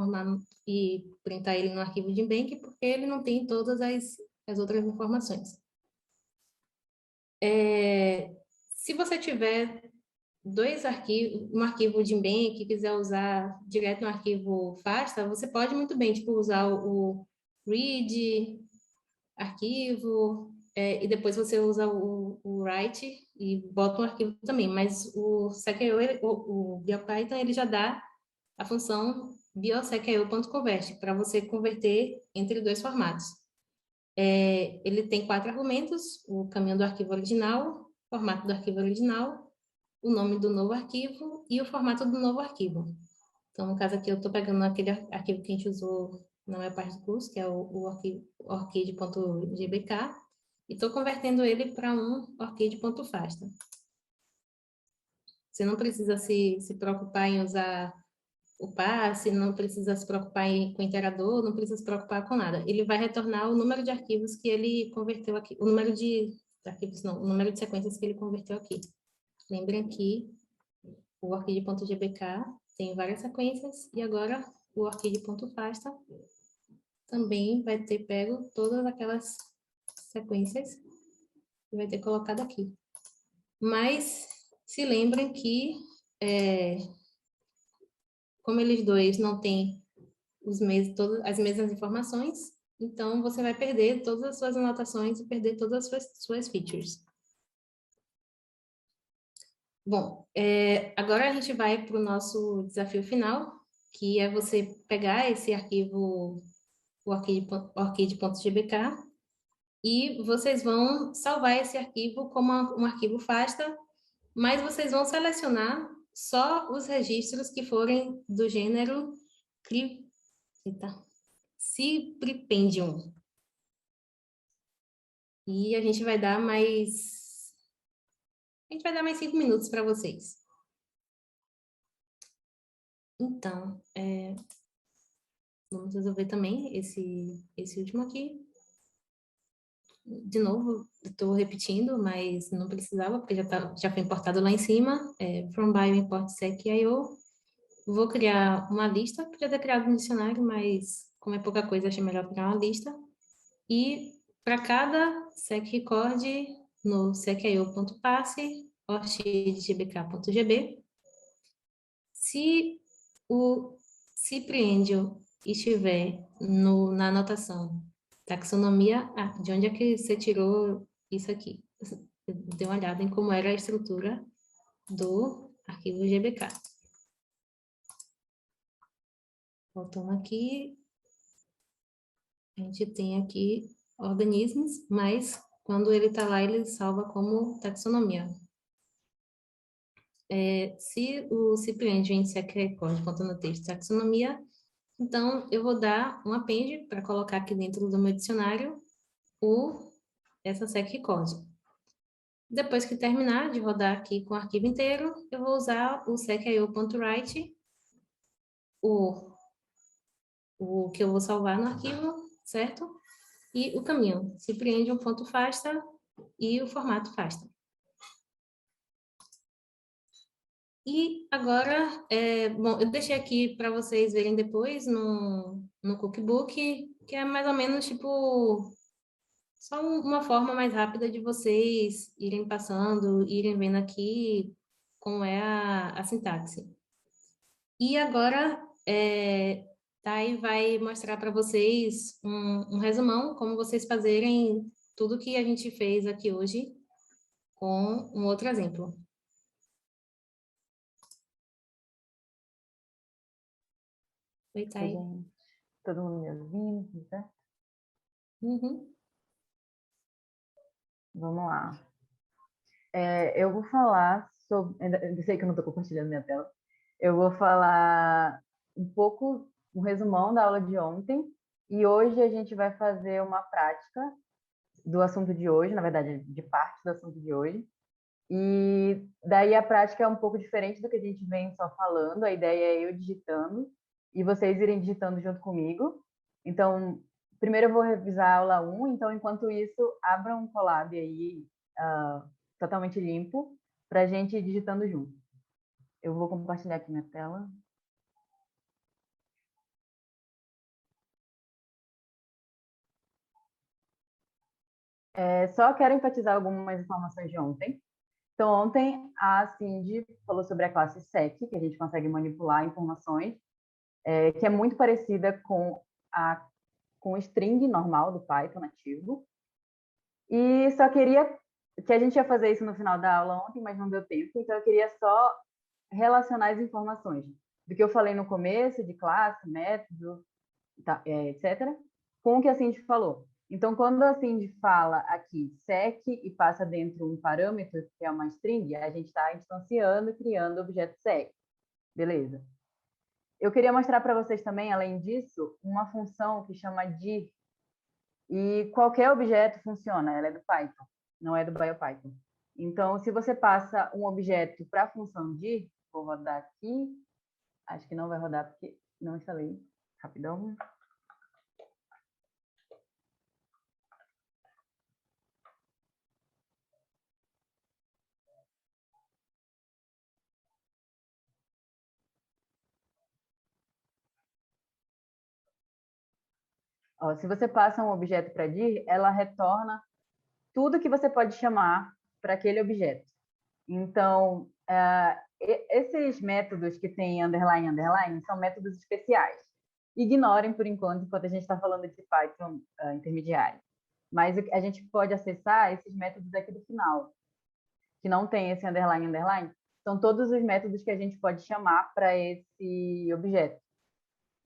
e printar ele no arquivo de Embank, porque ele não tem todas as outras informações. Se você tiver um arquivo de Embank e quiser usar direto no arquivo FASTA, você pode muito bem tipo, usar o read, arquivo, e depois você usa o write e bota um arquivo também, mas o BioPython, ele já dá a função biosecao.convert para você converter entre dois formatos. Ele tem 4 argumentos: o caminho do arquivo original, o formato do arquivo original, o nome do novo arquivo e o formato do novo arquivo. Então, no caso aqui, eu estou pegando aquele arquivo que a gente usou na maior parte do curso, que é o orchid.gbk, e estou convertendo ele para um orchid.fasta. Você não precisa se preocupar em usar o passe, não precisa se preocupar com o iterador, não precisa se preocupar com nada. Ele vai retornar o número de arquivos que ele converteu aqui, o número de arquivos não, o número de sequências que ele converteu aqui. Lembrem que o orchid.gbk tem várias sequências, e agora o orchid.fasta também vai ter pego todas aquelas sequências e vai ter colocado aqui. Mas se lembrem que, como eles dois não têm todas as mesmas informações, então você vai perder todas as suas anotações e perder todas as suas features. Bom, agora a gente vai para o nosso desafio final, que é você pegar esse arquivo, o orchid.gbk, e vocês vão salvar esse arquivo como um arquivo FASTA, mas vocês vão selecionar só os registros que forem do gênero Cypripedium. E a gente vai dar mais 5 minutos para vocês. Então, vamos resolver também esse último aqui. De novo, estou repetindo, mas não precisava, porque já foi importado lá em cima. From bio import sec.io. Vou criar uma lista, podia ter criado um dicionário, mas como é pouca coisa, achei melhor criar uma lista. E para cada secRecord, no sec.io.passe, orchid.gbk.gb, se o se Preendio estiver na anotação taxonomia, de onde é que você tirou isso aqui? Dê uma olhada em como era a estrutura do arquivo GBK. Voltando aqui, a gente tem aqui organismos, mas quando ele está lá, ele salva como taxonomia. Se o Cipriano em sec record conta no texto taxonomia, então eu vou dar um append para colocar aqui dentro do meu dicionário essa sec record. Depois que terminar de rodar aqui com o arquivo inteiro, eu vou usar o sec.io.write, o que eu vou salvar no arquivo, certo? E o caminho, cipriendium.fasta e o formato fasta. E agora, bom, eu deixei aqui para vocês verem depois no cookbook, que é mais ou menos tipo só uma forma mais rápida de vocês irem passando, irem vendo aqui como é a sintaxe. E agora, Thay vai mostrar para vocês um resumão, como vocês fazerem tudo que a gente fez aqui hoje com um outro exemplo. Oi, Thay. Gente, todo mundo me ouvindo, tudo certo? Uhum. Vamos lá. Eu vou falar sobre... Eu sei que eu não estou compartilhando minha tela. Eu vou falar um pouco, um resumão da aula de ontem. E hoje a gente vai fazer uma prática do assunto de hoje, na verdade, de parte do assunto de hoje. E daí a prática é um pouco diferente do que a gente vem só falando. A ideia é eu digitando e vocês irem digitando junto comigo. Então, primeiro eu vou revisar a aula 1, então enquanto isso, abra um Colab aí totalmente limpo para a gente ir digitando junto. Eu vou compartilhar aqui minha tela. Só quero enfatizar algumas informações de ontem. Então, ontem a Cindy falou sobre a classe sec, que a gente consegue manipular informações, que é muito parecida com o string normal do Python nativo. E só queria que a gente ia fazer isso no final da aula ontem, mas não deu tempo, então eu queria só relacionar as informações do que eu falei no começo, de classe, método, etc., com o que a Cindy falou. Então, quando a Cindy fala aqui sec e passa dentro um parâmetro, que é uma string, a gente está instanciando e criando o objeto sec. Beleza. Eu queria mostrar para vocês também, além disso, uma função que chama dir. E qualquer objeto funciona, ela é do Python, não é do BioPython. Então, se você passa um objeto para a função dir, vou rodar aqui, acho que não vai rodar porque não instalei. Rapidão. Ó, se você passa um objeto para dir, ela retorna tudo que você pode chamar para aquele objeto. Então, esses métodos que tem underline, underline, são métodos especiais. Ignorem por enquanto a gente está falando de Python intermediário. Mas a gente pode acessar esses métodos aqui do final, que não tem esse underline, underline. São todos os métodos que a gente pode chamar para esse objeto.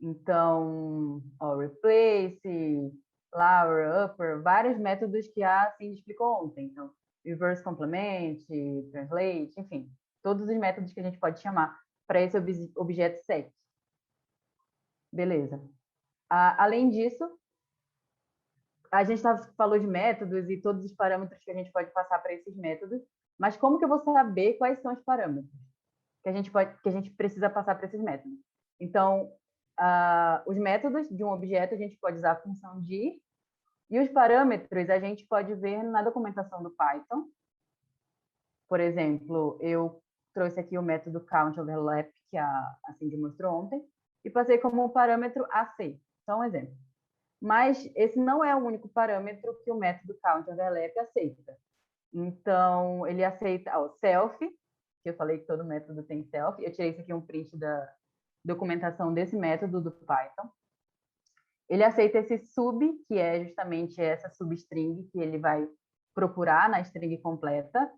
Então, replace, lower, upper, vários métodos que a Cindy explicou ontem. Então, reverse complement, translate, enfim, todos os métodos que a gente pode chamar para esse objeto sec. Beleza. Além disso, a gente falou de métodos e todos os parâmetros que a gente pode passar para esses métodos, mas como que eu vou saber quais são os parâmetros que a gente precisa passar para esses métodos? Então, os métodos de um objeto a gente pode usar a função dir, e os parâmetros a gente pode ver na documentação do Python. Por exemplo, eu trouxe aqui o método countOverlap, que a Cindy mostrou ontem, e passei como um parâmetro AC. Só um exemplo. Mas esse não é o único parâmetro que o método countOverlap aceita. Então, ele aceita o self, que eu falei que todo método tem self. Eu tirei isso aqui um print documentação desse método do Python. Ele aceita esse sub, que é justamente essa substring que ele vai procurar na string completa.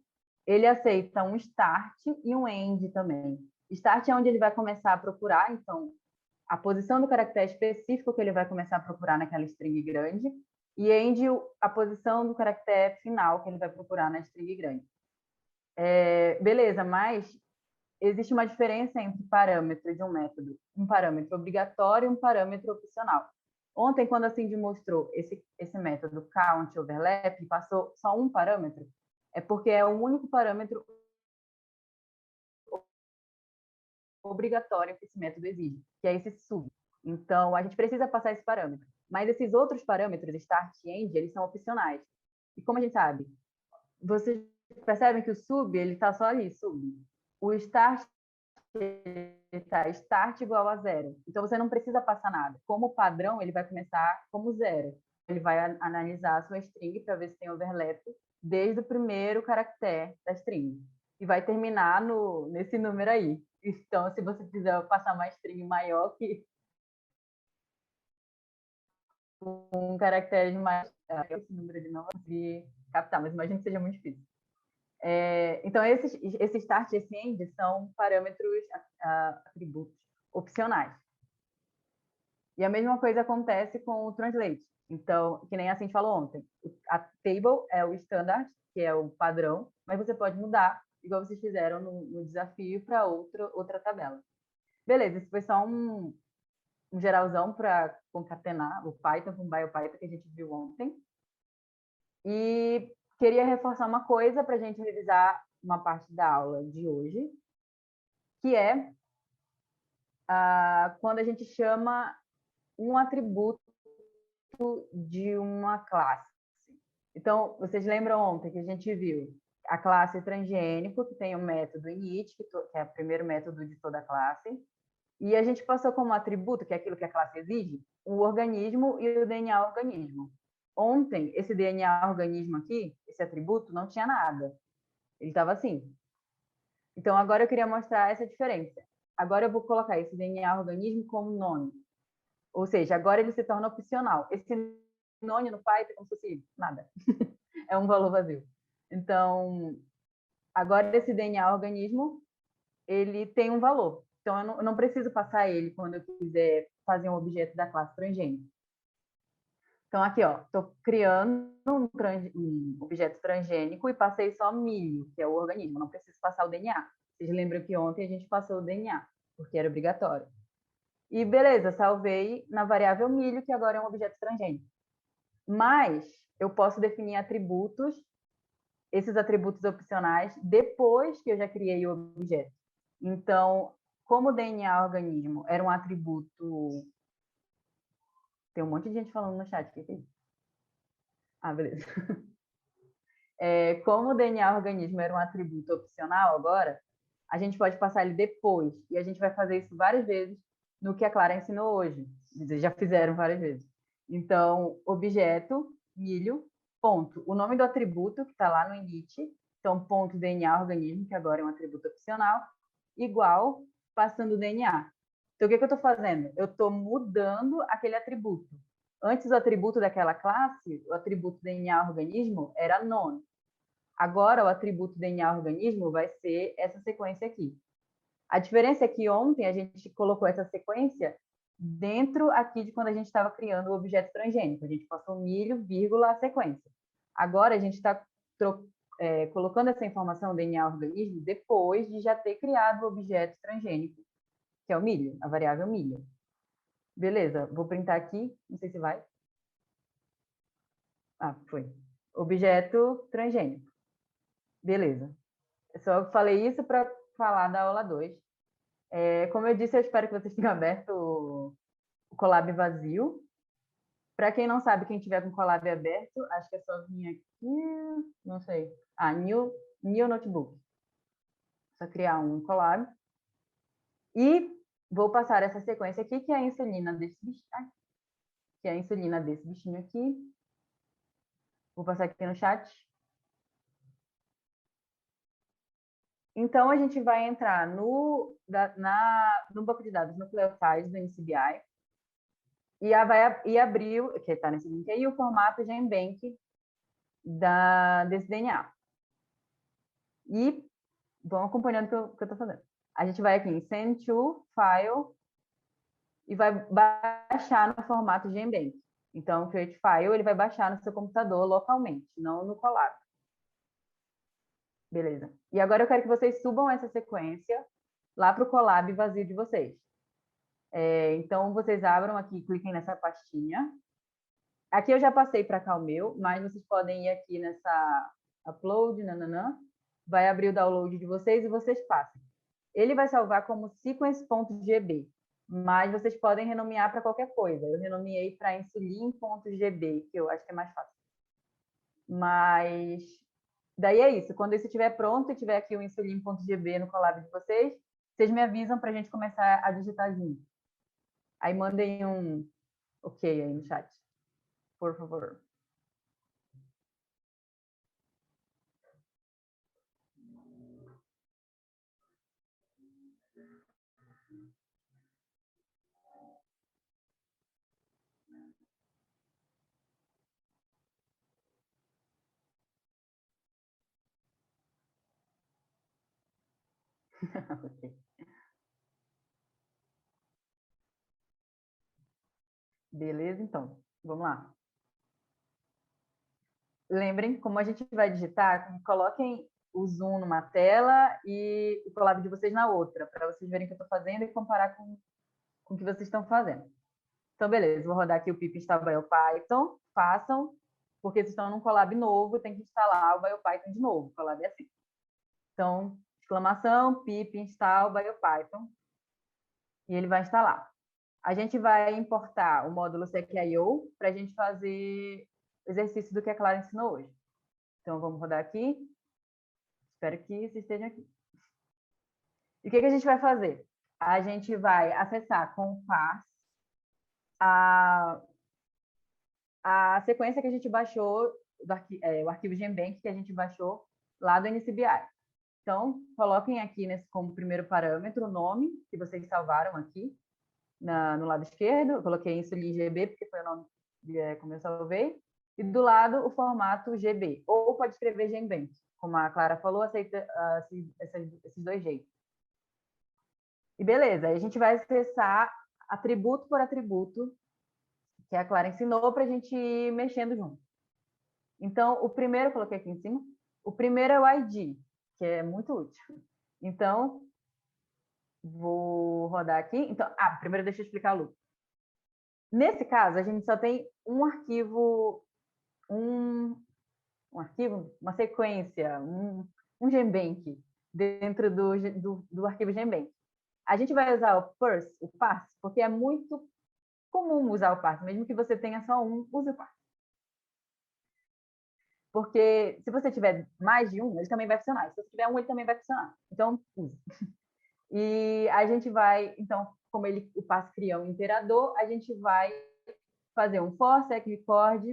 Ele aceita um start e um end também. Start é onde ele vai começar a procurar, então, a posição do caractere específico que ele vai começar a procurar naquela string grande, e end a posição do caractere final que ele vai procurar na string grande. Beleza, mas existe uma diferença entre parâmetro de um método, um parâmetro obrigatório e um parâmetro opcional. Ontem, quando a Cindy mostrou esse método count overlap, passou só um parâmetro, é porque é o único parâmetro obrigatório que esse método exige, que é esse sub. Então, a gente precisa passar esse parâmetro. Mas esses outros parâmetros, start e end, eles são opcionais. E como a gente sabe, vocês percebem que o sub, ele está só ali, sub. O start está start igual a 0. Então, você não precisa passar nada. Como padrão, ele vai começar como 0. Ele vai analisar a sua string para ver se tem overlap desde o primeiro caractere da string. E vai terminar nesse número aí. Então, se você quiser passar uma string maior que um caractere mais... Esse número de não consegui captar, mas imagino que seja muito difícil. Então, esse start e esse end são parâmetros, atributos opcionais. E a mesma coisa acontece com o translate. Então, que nem a gente falou ontem, a table é o standard, que é o padrão, mas você pode mudar, igual vocês fizeram no desafio, para outra tabela. Beleza, isso foi só um geralzão para concatenar o Python com o BioPython que a gente viu ontem. E queria reforçar uma coisa para a gente revisar uma parte da aula de hoje, que é quando a gente chama um atributo de uma classe. Então, vocês lembram ontem que a gente viu a classe transgênico, que tem o método init, que é o primeiro método de toda a classe, e a gente passou como atributo, que é aquilo que a classe exige, o organismo e o DNA organismo. Ontem, esse DNA organismo aqui, esse atributo, não tinha nada. Ele estava assim. Então, agora eu queria mostrar essa diferença. Agora eu vou colocar esse DNA organismo como nome. Ou seja, agora ele se torna opcional. Esse nome no Python é como se fosse nada. É um valor vazio. Então, agora esse DNA organismo, ele tem um valor. Então, eu não preciso passar ele quando eu quiser fazer um objeto da classe transgênico. Então, aqui, estou criando um objeto transgênico e passei só milho, que é o organismo. Não preciso passar o DNA. Vocês lembram que ontem a gente passou o DNA, porque era obrigatório. E beleza, salvei na variável milho, que agora é um objeto transgênico. Mas eu posso definir atributos, esses atributos opcionais, depois que eu já criei o objeto. Então, como o DNA organismo era um atributo... Tem um monte de gente falando no chat. O que é isso? Beleza. Como o DNA organismo era um atributo opcional agora, a gente pode passar ele depois. E a gente vai fazer isso várias vezes no que a Clara ensinou hoje. Eles já fizeram várias vezes. Então, objeto, milho, ponto. O nome do atributo, que está lá no init, então, ponto DNA organismo, que agora é um atributo opcional, igual, passando o DNA. Então, o que eu estou fazendo? Eu estou mudando aquele atributo. Antes, o atributo daquela classe, o atributo DNA organismo, era nome. Agora, o atributo DNA organismo vai ser essa sequência aqui. A diferença é que ontem a gente colocou essa sequência dentro aqui de quando a gente estava criando o objeto transgênico. A gente passou milho, vírgula, a sequência. Agora, a gente está colocando essa informação DNA organismo depois de já ter criado o objeto transgênico, que é o milho, a variável milho. Beleza, vou printar aqui, não sei se vai. Foi. Objeto transgênico. Beleza. Eu só falei isso para falar da aula 2. Como eu disse, eu espero que vocês tenham aberto o Colab vazio. Para quem não sabe, quem tiver com o Colab aberto, acho que é só vir aqui, não sei. New Notebook. Só criar um Colab. E vou passar essa sequência aqui, que é a insulina desse bichinho. Que é a insulina desse bichinho aqui. Vou passar aqui no chat. Então, a gente vai entrar no banco de dados nucleotides do NCBI e abrir, que está nesse link aí, o formato GenBank desse DNA. E vão acompanhando o que eu estou fazendo. A gente vai aqui em Send to File e vai baixar no formato GenBank. Então, o Create File ele vai baixar no seu computador localmente, não no Colab. Beleza. E agora eu quero que vocês subam essa sequência lá para o Colab vazio de vocês. Então, vocês abram aqui, cliquem nessa pastinha. Aqui eu já passei para cá o meu, mas vocês podem ir aqui nessa Upload, nananã. Vai abrir o download de vocês e vocês passem. Ele vai salvar como sequence.gb, mas vocês podem renomear para qualquer coisa. Eu renomeei para insulin.gb, que eu acho que é mais fácil. Mas daí é isso. Quando isso estiver pronto e tiver aqui o insulin.gb no Colab de vocês, vocês me avisam para a gente começar a digitar junto. Aí mandem um ok aí no chat, por favor. Okay. Beleza, então. Vamos lá. Lembrem, como a gente vai digitar, coloquem o zoom numa tela e o Colab de vocês na outra, para vocês verem o que eu estou fazendo e comparar com o que vocês estão fazendo. Então, beleza. Vou rodar aqui o pip install BioPython. Façam, porque vocês estão num Colab novo, tem que instalar o BioPython de novo. O Colab é assim. Então, exclamação, pip install BioPython. E ele vai instalar. A gente vai importar o módulo seq.io para a gente fazer o exercício do que a Clara ensinou hoje. Então, vamos rodar aqui. Espero que vocês estejam aqui. E o que a gente vai fazer? A gente vai acessar com o pass a sequência que a gente baixou, o arquivo GenBank que a gente baixou lá do NCBI. Então, coloquem aqui como primeiro parâmetro o nome que vocês salvaram aqui no lado esquerdo. Eu coloquei InsulinGB, porque foi o nome como eu salvei. E do lado, o formato GB. Ou pode escrever GenBank. Como a Clara falou, aceita esses dois jeitos. E beleza, aí a gente vai acessar atributo por atributo, que a Clara ensinou para a gente ir mexendo junto. Então, o primeiro, eu coloquei aqui em cima, o primeiro é o ID, que é muito útil. Então, vou rodar aqui. Então, primeiro deixa eu explicar o loop. Nesse caso, a gente só tem um arquivo, uma sequência, um GenBank dentro do arquivo GenBank. A gente vai usar o parse, porque é muito comum usar o parse. Mesmo que você tenha só um, use o parse. Porque se você tiver mais de um, ele também vai funcionar. Se você tiver um, ele também vai funcionar. Então, use. E a gente vai, então, como o parse cria um iterador, a gente vai fazer um for seq record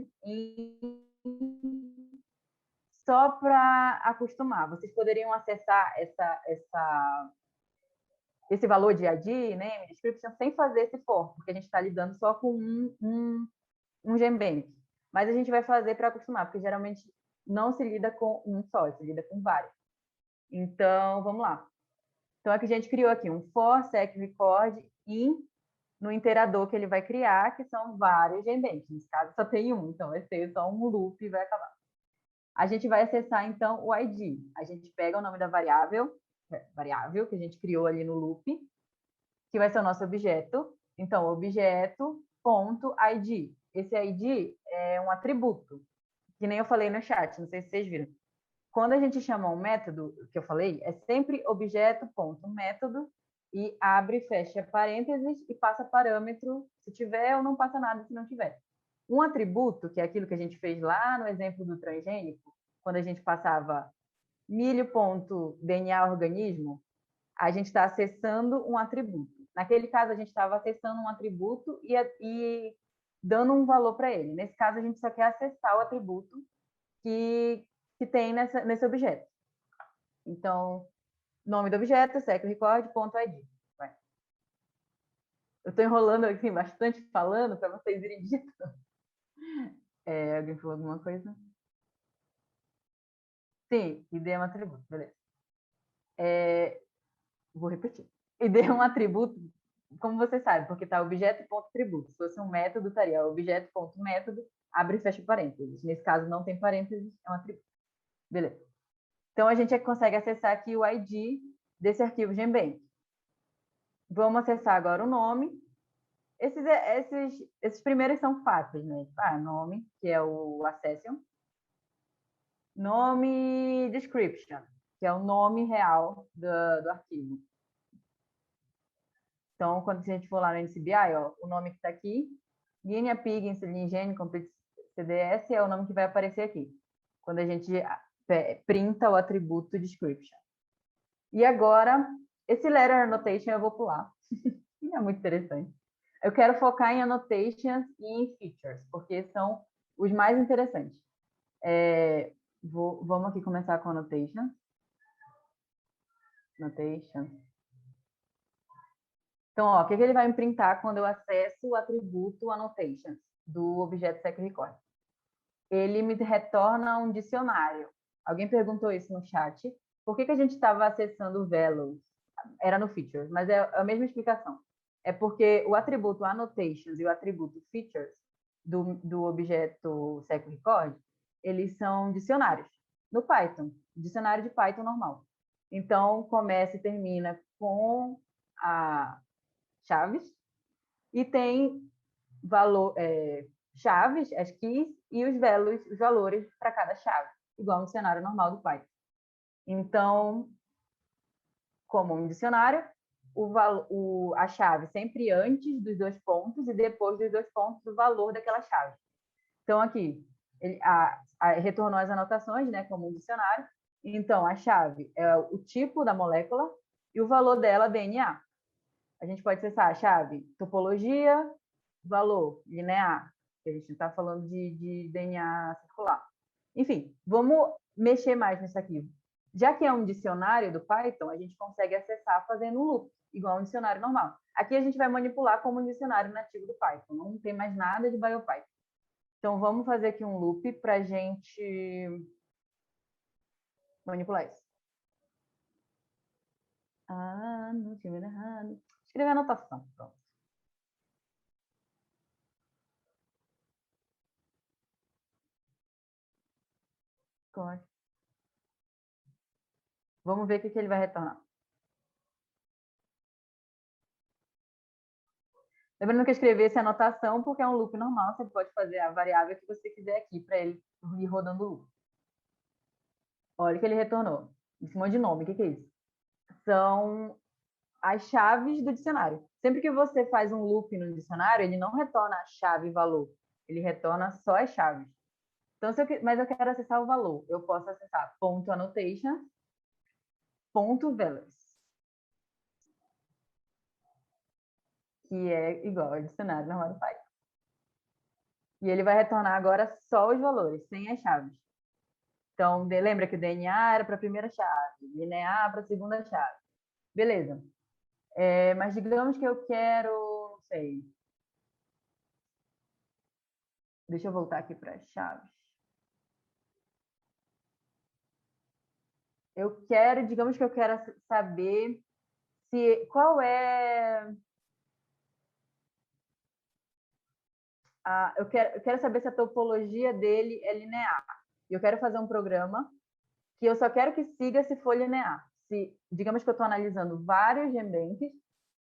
só para acostumar. Vocês poderiam acessar esse valor de ID, name, description, sem fazer esse for, porque a gente está lidando só com um GenBank. Mas a gente vai fazer para acostumar, porque geralmente não se lida com um só, se lida com vários. Então, vamos lá. Então, aqui a gente criou aqui um for seq record in no iterador que ele vai criar, que são vários GenBanks. Nesse caso, só tem um, então vai ser só um loop e vai acabar. A gente vai acessar, então, o ID. A gente pega o nome da variável que a gente criou ali no loop, que vai ser o nosso objeto. Então, objeto.id. Esse ID é um atributo, que nem eu falei no chat, não sei se vocês viram. Quando a gente chama um método, que eu falei, é sempre objeto.método e abre e fecha parênteses e passa parâmetro se tiver ou não passa nada se não tiver. Um atributo, que é aquilo que a gente fez lá no exemplo do transgênico, quando a gente passava milho.DNA organismo, a gente está acessando um atributo. Naquele caso, a gente estava acessando um atributo e dando um valor para ele. Nesse caso, a gente só quer acessar o atributo que tem nesse objeto. Então, nome do objeto, second record, ponto ID. Vai. Eu estou enrolando aqui bastante falando para vocês irem digitando. Alguém falou alguma coisa? Sim, ID é um atributo, beleza. Vou repetir. ID é um atributo, como você sabe, porque está objeto.atributo. Se fosse um método, estaria objeto.método, abre e fecha parênteses. Nesse caso, não tem parênteses, é um atributo. Beleza. Então, a gente consegue acessar aqui o ID desse arquivo Genbank. Vamos acessar agora o nome. Esses primeiros são fáceis, né? Nome, que é o accession. Nome description, que é o nome real do arquivo. Então, quando a gente for lá no NCBI, ó, o nome que está aqui, Guinea Pig, Insulin Gene, Complete CDS, é o nome que vai aparecer aqui, quando a gente printa o atributo description. E agora, esse letter annotation eu vou pular. É muito interessante. Eu quero focar em annotations e em features, porque são os mais interessantes. Vamos aqui começar com annotations. Annotations. Então, ó, o que ele vai me printar quando eu acesso o atributo annotations do objeto secRecord? Ele me retorna um dicionário. Alguém perguntou isso no chat. Por que a gente estava acessando o values? Era no features, mas é a mesma explicação. É porque o atributo annotations e o atributo features do objeto secRecord, eles são dicionários no Python, dicionário de Python normal. Então, começa e termina com a chaves e tem chaves, as keys e os valores para cada chave, igual um dicionário normal do Python. Então, como um dicionário, a chave sempre antes dos 2 pontos e depois dos 2 pontos o valor daquela chave. Então, aqui, ele retornou as anotações, né, como um dicionário. Então, a chave é o tipo da molécula e o valor dela, DNA. A gente pode acessar a chave topologia, valor linear, que a gente está falando de DNA circular. Enfim, vamos mexer mais nisso aqui. Já que é um dicionário do Python, a gente consegue acessar fazendo um loop, igual um dicionário normal. Aqui a gente vai manipular como um dicionário nativo do Python, não tem mais nada de BioPython. Então, vamos fazer aqui um loop para a gente manipular isso. Não tinha errado. Escrever a anotação, pronto. Vamos ver o que ele vai retornar. Lembrando que eu escrevi essa anotação porque é um loop normal, você pode fazer a variável que você quiser aqui para ele ir rodando o loop. Olha o que ele retornou. Esse monte de nome, o que é isso? São as chaves do dicionário. Sempre que você faz um loop no dicionário, ele não retorna a chave e valor. Ele retorna só as chaves. Então, mas eu quero acessar o valor. Eu posso acessar ponto annotation, ponto values, que é igual ao dicionário normal do Python. E ele vai retornar agora só os valores, sem as chaves. Então, lembra que o DNA era para a primeira chave, linear para a segunda chave. Beleza. Mas digamos que eu quero, não sei. Deixa eu voltar aqui para as chaves. Digamos que eu quero saber qual é eu quero saber se a topologia dele é linear. Eu quero fazer um programa que eu só quero que siga se for linear. Digamos que eu estou analisando vários GenBanks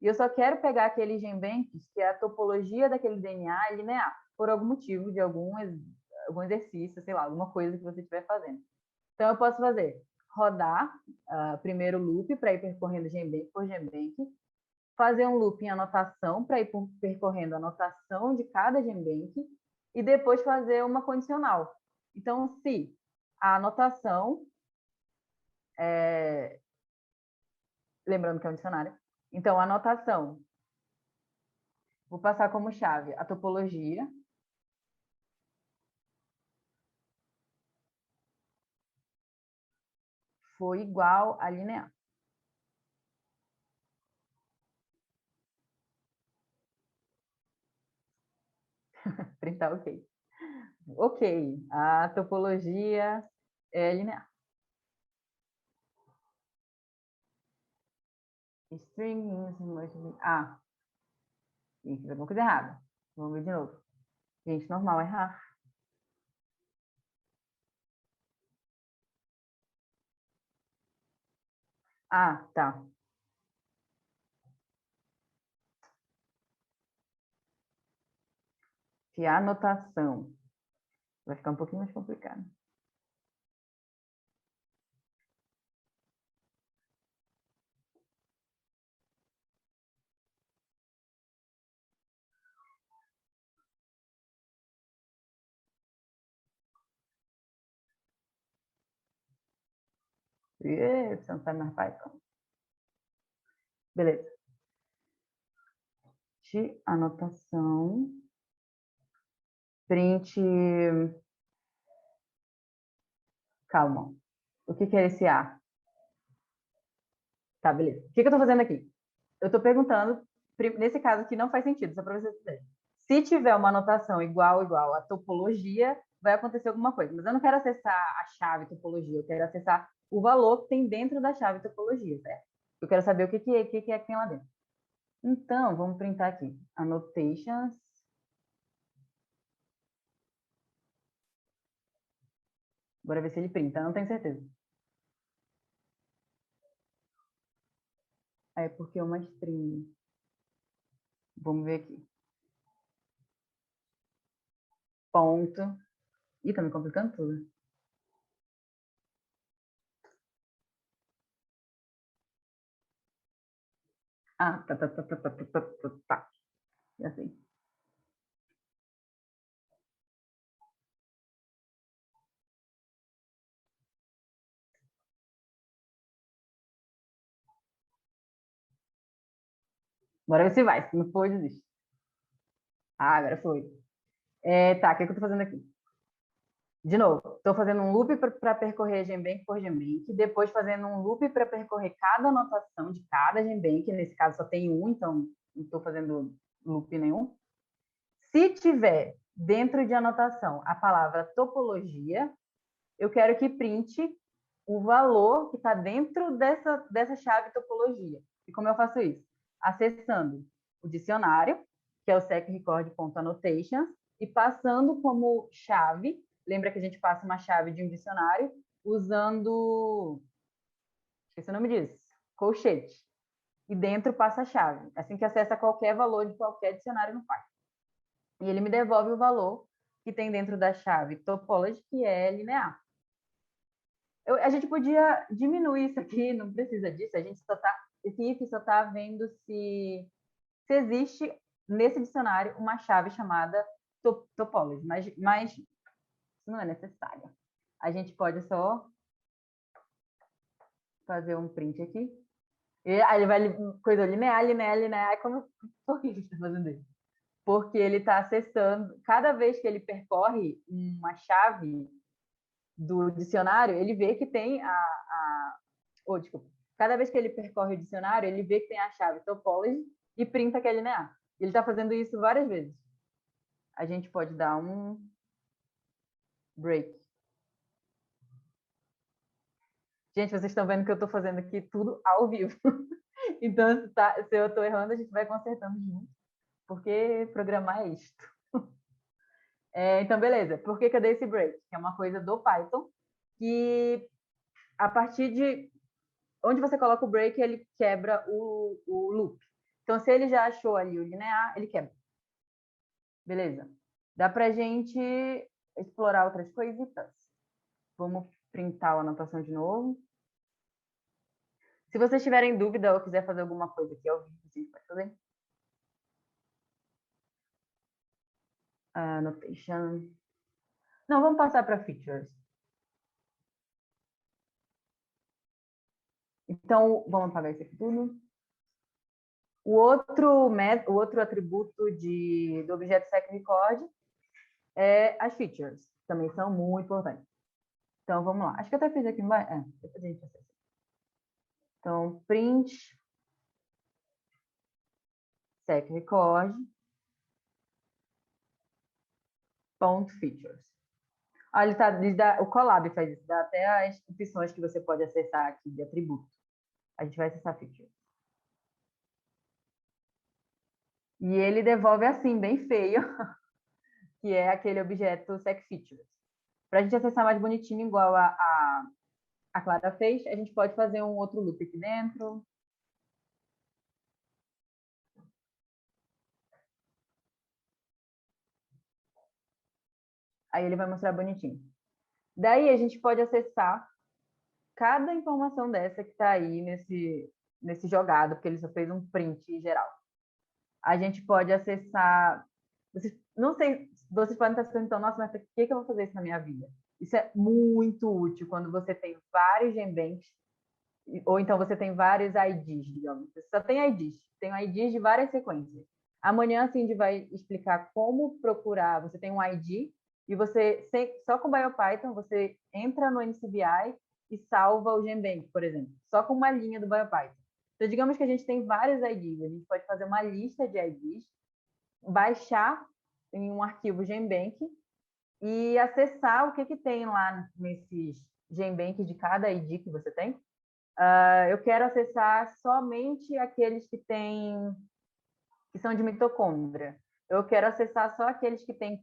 e eu só quero pegar aqueles GenBanks que a topologia daquele DNA é linear, por algum motivo, de algum exercício, sei lá, alguma coisa que você estiver fazendo. Então, eu posso rodar primeiro loop para ir percorrendo GenBank por GenBank, fazer um loop em anotação para ir percorrendo a anotação de cada GenBank e depois fazer uma condicional. Então, se a anotação, lembrando que é um dicionário, então a anotação, vou passar como chave a topologia, foi igual a linear. Printar ok. Ok, a topologia é linear. String, ah, gente, fiz alguma coisa errada. Vamos ver de novo. Gente, normal, errar. Ah, tá. Que a anotação vai ficar um pouquinho mais complicado. Você não sabe mais Python. Beleza. De anotação. Print. Calma. O que é esse A? Tá, beleza. O que eu estou fazendo aqui? Eu estou perguntando, nesse caso aqui não faz sentido, só para vocês entenderem. Se tiver uma anotação igual a topologia, vai acontecer alguma coisa. Mas eu não quero acessar a chave topologia, eu quero acessar o valor que tem dentro da chave topologia, certo? Eu quero saber o que é que tem lá dentro. Então, vamos printar aqui. Annotations. Bora ver se ele printa, não tenho certeza. É porque é uma string. Vamos ver aqui. Ponto. Ih, tá me complicando tudo. Ah, tá. Assim. Bora ver se vai. Se não for, desiste. Ah, agora foi. Tá, o que eu tô fazendo aqui? De novo, estou fazendo um loop para percorrer GenBank por GenBank, depois fazendo um loop para percorrer cada anotação de cada GenBank, nesse caso só tem um, então não estou fazendo loop nenhum. Se tiver dentro de anotação a palavra topologia, eu quero que printe o valor que está dentro dessa chave topologia. E como eu faço isso? Acessando o dicionário, que é o secrecord.annotations, e passando como chave. Lembra que a gente passa uma chave de um dicionário usando, esqueci o nome disso, colchete. E dentro passa a chave. Assim que acessa qualquer valor de qualquer dicionário no Python. E ele me devolve o valor que tem dentro da chave topology, que é linear. A gente podia diminuir isso aqui, não precisa disso. A gente só tá, esse if só está vendo se existe nesse dicionário uma chave chamada topology, mas isso não é necessário. A gente pode só fazer um print aqui. E aí ele vai coisa linear, como por que ele está fazendo isso? Porque ele está acessando, cada vez que ele percorre uma chave do dicionário, ele vê que tem desculpa. Cada vez que ele percorre o dicionário, ele vê que tem a chave topology e printa que é linear. Ele está fazendo isso várias vezes. A gente pode dar um break. Gente, vocês estão vendo que eu estou fazendo aqui tudo ao vivo. Então, se eu estou errando, a gente vai consertando junto. Porque programar é isto. Então, beleza. Por que eu dei esse break? Que é uma coisa do Python que, a partir de onde você coloca o break, ele quebra o loop. Então, se ele já achou ali o linear, ele quebra. Beleza. Dá para a gente explorar outras coisitas. Vamos printar a anotação de novo. Se vocês tiverem dúvida ou quiser fazer alguma coisa aqui ao vivo, a gente pode fazer. Annotation. Não, vamos passar para features. Então, vamos apagar isso aqui tudo. O outro atributo do objeto secRecord é as features. Também são muito importantes. Então, vamos lá. Acho que eu até fiz aqui, não vai? Depois a gente acessa. Então, print secRecord features. Olha, o Colab faz isso, dá até as opções que você pode acessar aqui de atributo. A gente vai acessar feature. E ele devolve assim, bem feio, que é aquele objeto secFeatures. Para a gente acessar mais bonitinho, igual a Clara fez, a gente pode fazer um outro loop aqui dentro. Aí ele vai mostrar bonitinho. Daí a gente pode acessar cada informação dessa que está aí nesse jogado, porque ele só fez um print geral. A gente pode acessar... Não sei, vocês podem estar se perguntando, nossa, mas por que eu vou fazer isso na minha vida? Isso é muito útil quando você tem vários GenBanks, ou então você tem vários IDs, digamos. Você só tem IDs, tem IDs de várias sequências. Amanhã a Cindy vai explicar como procurar. Você tem um ID e você, só com BioPython, você entra no NCBI e salva o GenBank, por exemplo, só com uma linha do BioPython. Então, digamos que a gente tem vários IDs, a gente pode fazer uma lista de IDs, baixar em um arquivo GenBank e acessar o que tem lá nesses GenBank de cada ID que você tem. Eu quero acessar somente aqueles que são de mitocôndria. Eu quero acessar só aqueles que têm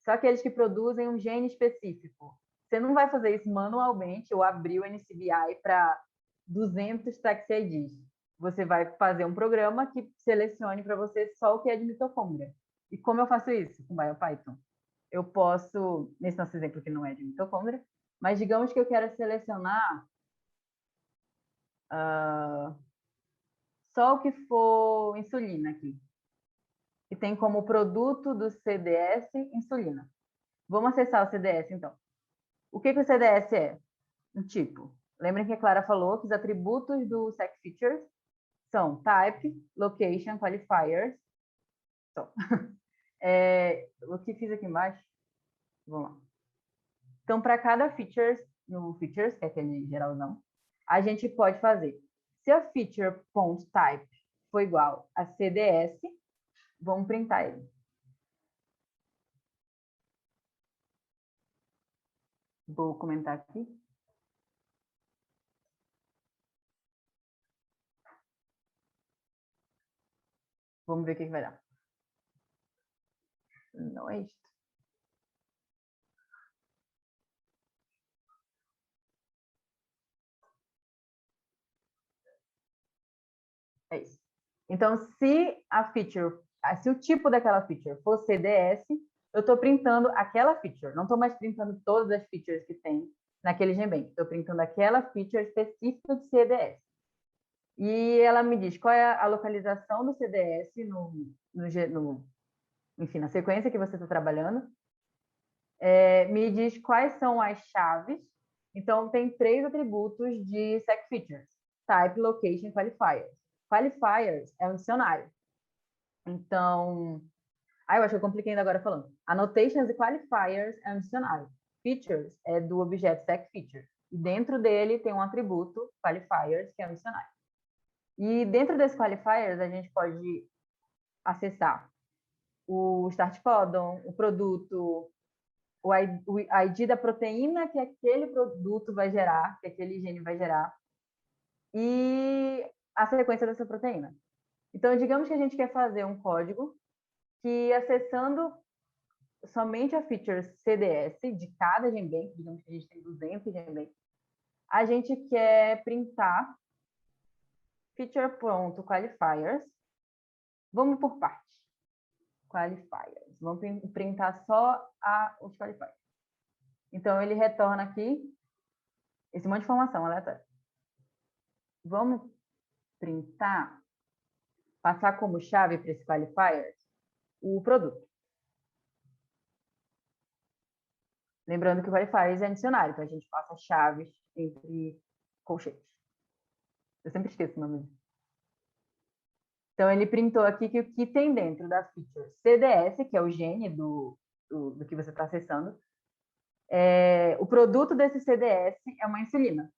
só aqueles que produzem um gene específico. Você não vai fazer isso manualmente ou abrir o NCBI para 200 TaxIDs. Você vai fazer um programa que selecione para você só o que é de mitocôndria. E como eu faço isso com BioPython? Eu posso, nesse nosso exemplo que não é de mitocôndria, mas digamos que eu quero selecionar só o que for insulina aqui, que tem como produto do CDS insulina. Vamos acessar o CDS, então. O que o CDS é? Um tipo. Lembrem que a Clara falou que os atributos do secFeatures são type, location, qualifiers. Então, o que fiz aqui embaixo? Vamos lá. Então, para cada features, no features, que é aquele geralzão, a gente pode fazer. Se a feature.type for igual a CDS, vamos printar ele. Vou comentar aqui. Vamos ver o que vai dar. Não é isto. É isso. Então, se o tipo daquela feature for CDS, eu estou printando aquela feature. Não estou mais printando todas as features que tem naquele GenBank. Estou printando aquela feature específica de CDS. E ela me diz qual é a localização do CDS enfim, na sequência que você está trabalhando. Me diz quais são as chaves. Então, tem 3 atributos de secFeatures. Type, Location e Qualifiers. Qualifiers é um dicionário. Então, eu acho que eu compliquei ainda agora falando. Annotations e Qualifiers é um dicionário. Features é do objeto secFeature. E dentro dele tem um atributo, Qualifiers, que é um dicionário. E dentro desse Qualifiers, a gente pode acessar o start codon, o produto, o ID da proteína que aquele produto vai gerar, que aquele gene vai gerar, e a sequência dessa proteína. Então, digamos que a gente quer fazer um código que, acessando somente a feature CDS de cada GenBank, digamos que a gente tem 200 GenBank, a gente quer printar feature.qualifiers. Vamos por partes. Qualifiers. Vamos printar só os qualifiers. Então, ele retorna aqui esse monte de informação aleatória. Vamos printar, passar como chave para esse qualifiers o produto. Lembrando que o qualifiers é dicionário, então a gente passa chaves entre colchetes. Eu sempre esqueço o nome disso. Então, ele printou aqui que o que tem dentro da feature CDS, que é o gene do que você está acessando, o produto desse CDS é uma insulina.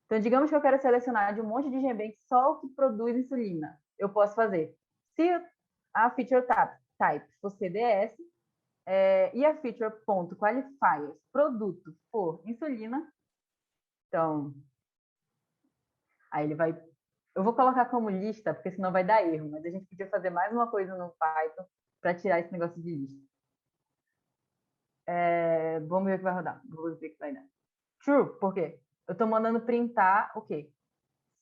Então, digamos que eu quero selecionar de um monte de GenBank só o que produz insulina. Eu posso fazer. Se a feature type for CDS, E a feature.qualifiers produto for insulina. Então, aí ele vai... Eu vou colocar como lista, porque senão vai dar erro, mas a gente podia fazer mais uma coisa no Python para tirar esse negócio de lista. Vamos ver o que vai rodar. Vamos ver o que vai dar. True, por quê? Eu estou mandando printar o quê?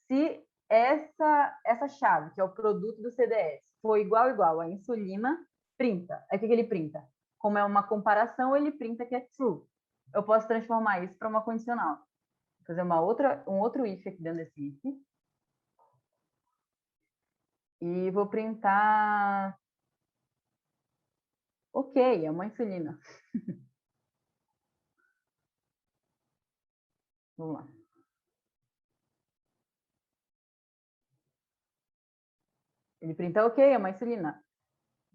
Se essa chave, que é o produto do CDS, for igual à insulina, printa. Aí o que ele printa? Como é uma comparação, ele printa que é true. Eu posso transformar isso para uma condicional. Vou fazer um outro if aqui dentro desse if. E vou printar... Ok, é uma insulina. Vamos lá. Ele printa ok, é uma insulina.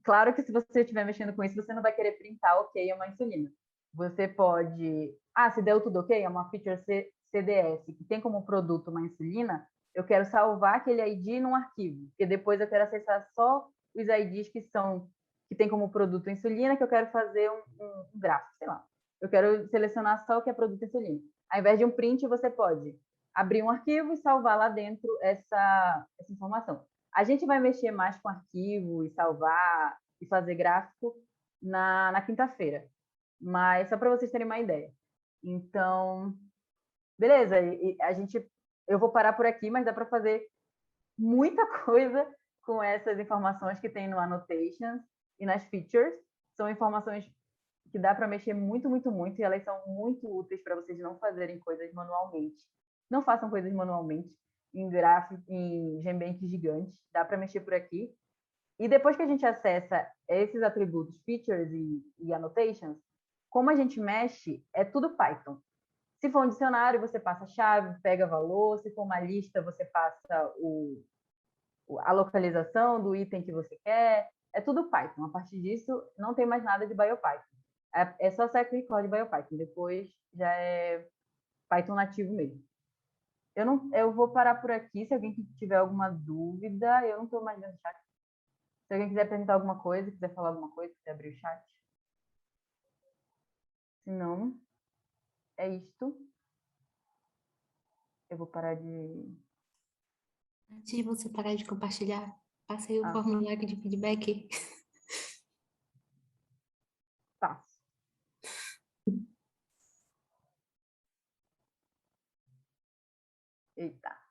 Claro que se você estiver mexendo com isso, você não vai querer printar ok, é uma insulina. Você pode... se deu tudo ok, é uma feature CDS, que tem como produto uma insulina, eu quero salvar aquele ID num arquivo, porque depois eu quero acessar só os IDs que tem como produto insulina, que eu quero fazer um gráfico, sei lá. Eu quero selecionar só o que é produto insulina. Ao invés de um print, você pode abrir um arquivo e salvar lá dentro essa informação. A gente vai mexer mais com arquivo e salvar e fazer gráfico na quinta-feira. Mas só para vocês terem uma ideia. Então, beleza. Eu vou parar por aqui, mas dá para fazer muita coisa com essas informações que tem no Annotations e nas Features. São informações que dá para mexer muito, muito, muito, e elas são muito úteis para vocês não fazerem coisas manualmente. Não façam coisas manualmente em GBank gigantes, dá para mexer por aqui. E depois que a gente acessa esses atributos, features e annotations, como a gente mexe, é tudo Python. Se for um dicionário, você passa a chave, pega valor. Se for uma lista, você passa a localização do item que você quer. É tudo Python. A partir disso, não tem mais nada de BioPython. É só Cycle Record de BioPython. Depois já é Python nativo mesmo. Eu vou parar por aqui. Se alguém tiver alguma dúvida, eu não estou mais vendo o chat. Se alguém quiser perguntar alguma coisa, quiser falar alguma coisa, quiser abrir o chat. Se não, é isto. Eu vou parar de... Antes de você parar de compartilhar, passa aí o formulário de feedback. Passo. Eita.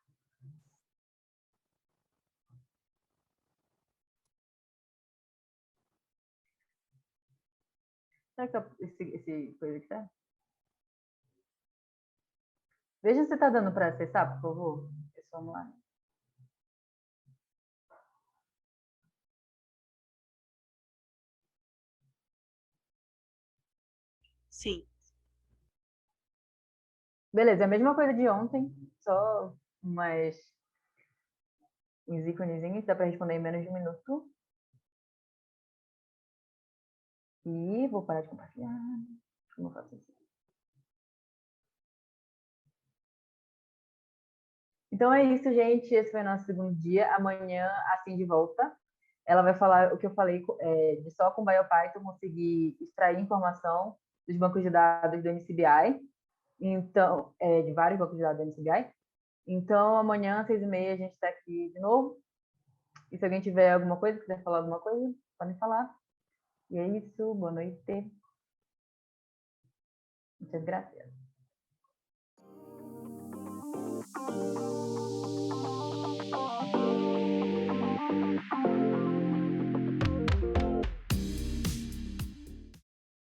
Será que esse coisa aqui tá? Veja se tá dando para acessar, por favor, esse formulário. Sim. Beleza, é a mesma coisa de ontem, só uns íconezinhos, dá para responder em menos de 1 minuto. E vou parar de compartilhar. Como eu faço isso? Então é isso, gente. Esse foi o nosso segundo dia. Amanhã, assim de volta, ela vai falar o que eu falei de só com BioPython conseguir extrair informação dos bancos de dados do NCBI. Então, de vários bancos de dados do NCBI. Então, amanhã, às 6h30, a gente está aqui de novo. E se alguém tiver alguma coisa, quiser falar alguma coisa, podem falar. E é isso. Boa noite. Muchas gracias.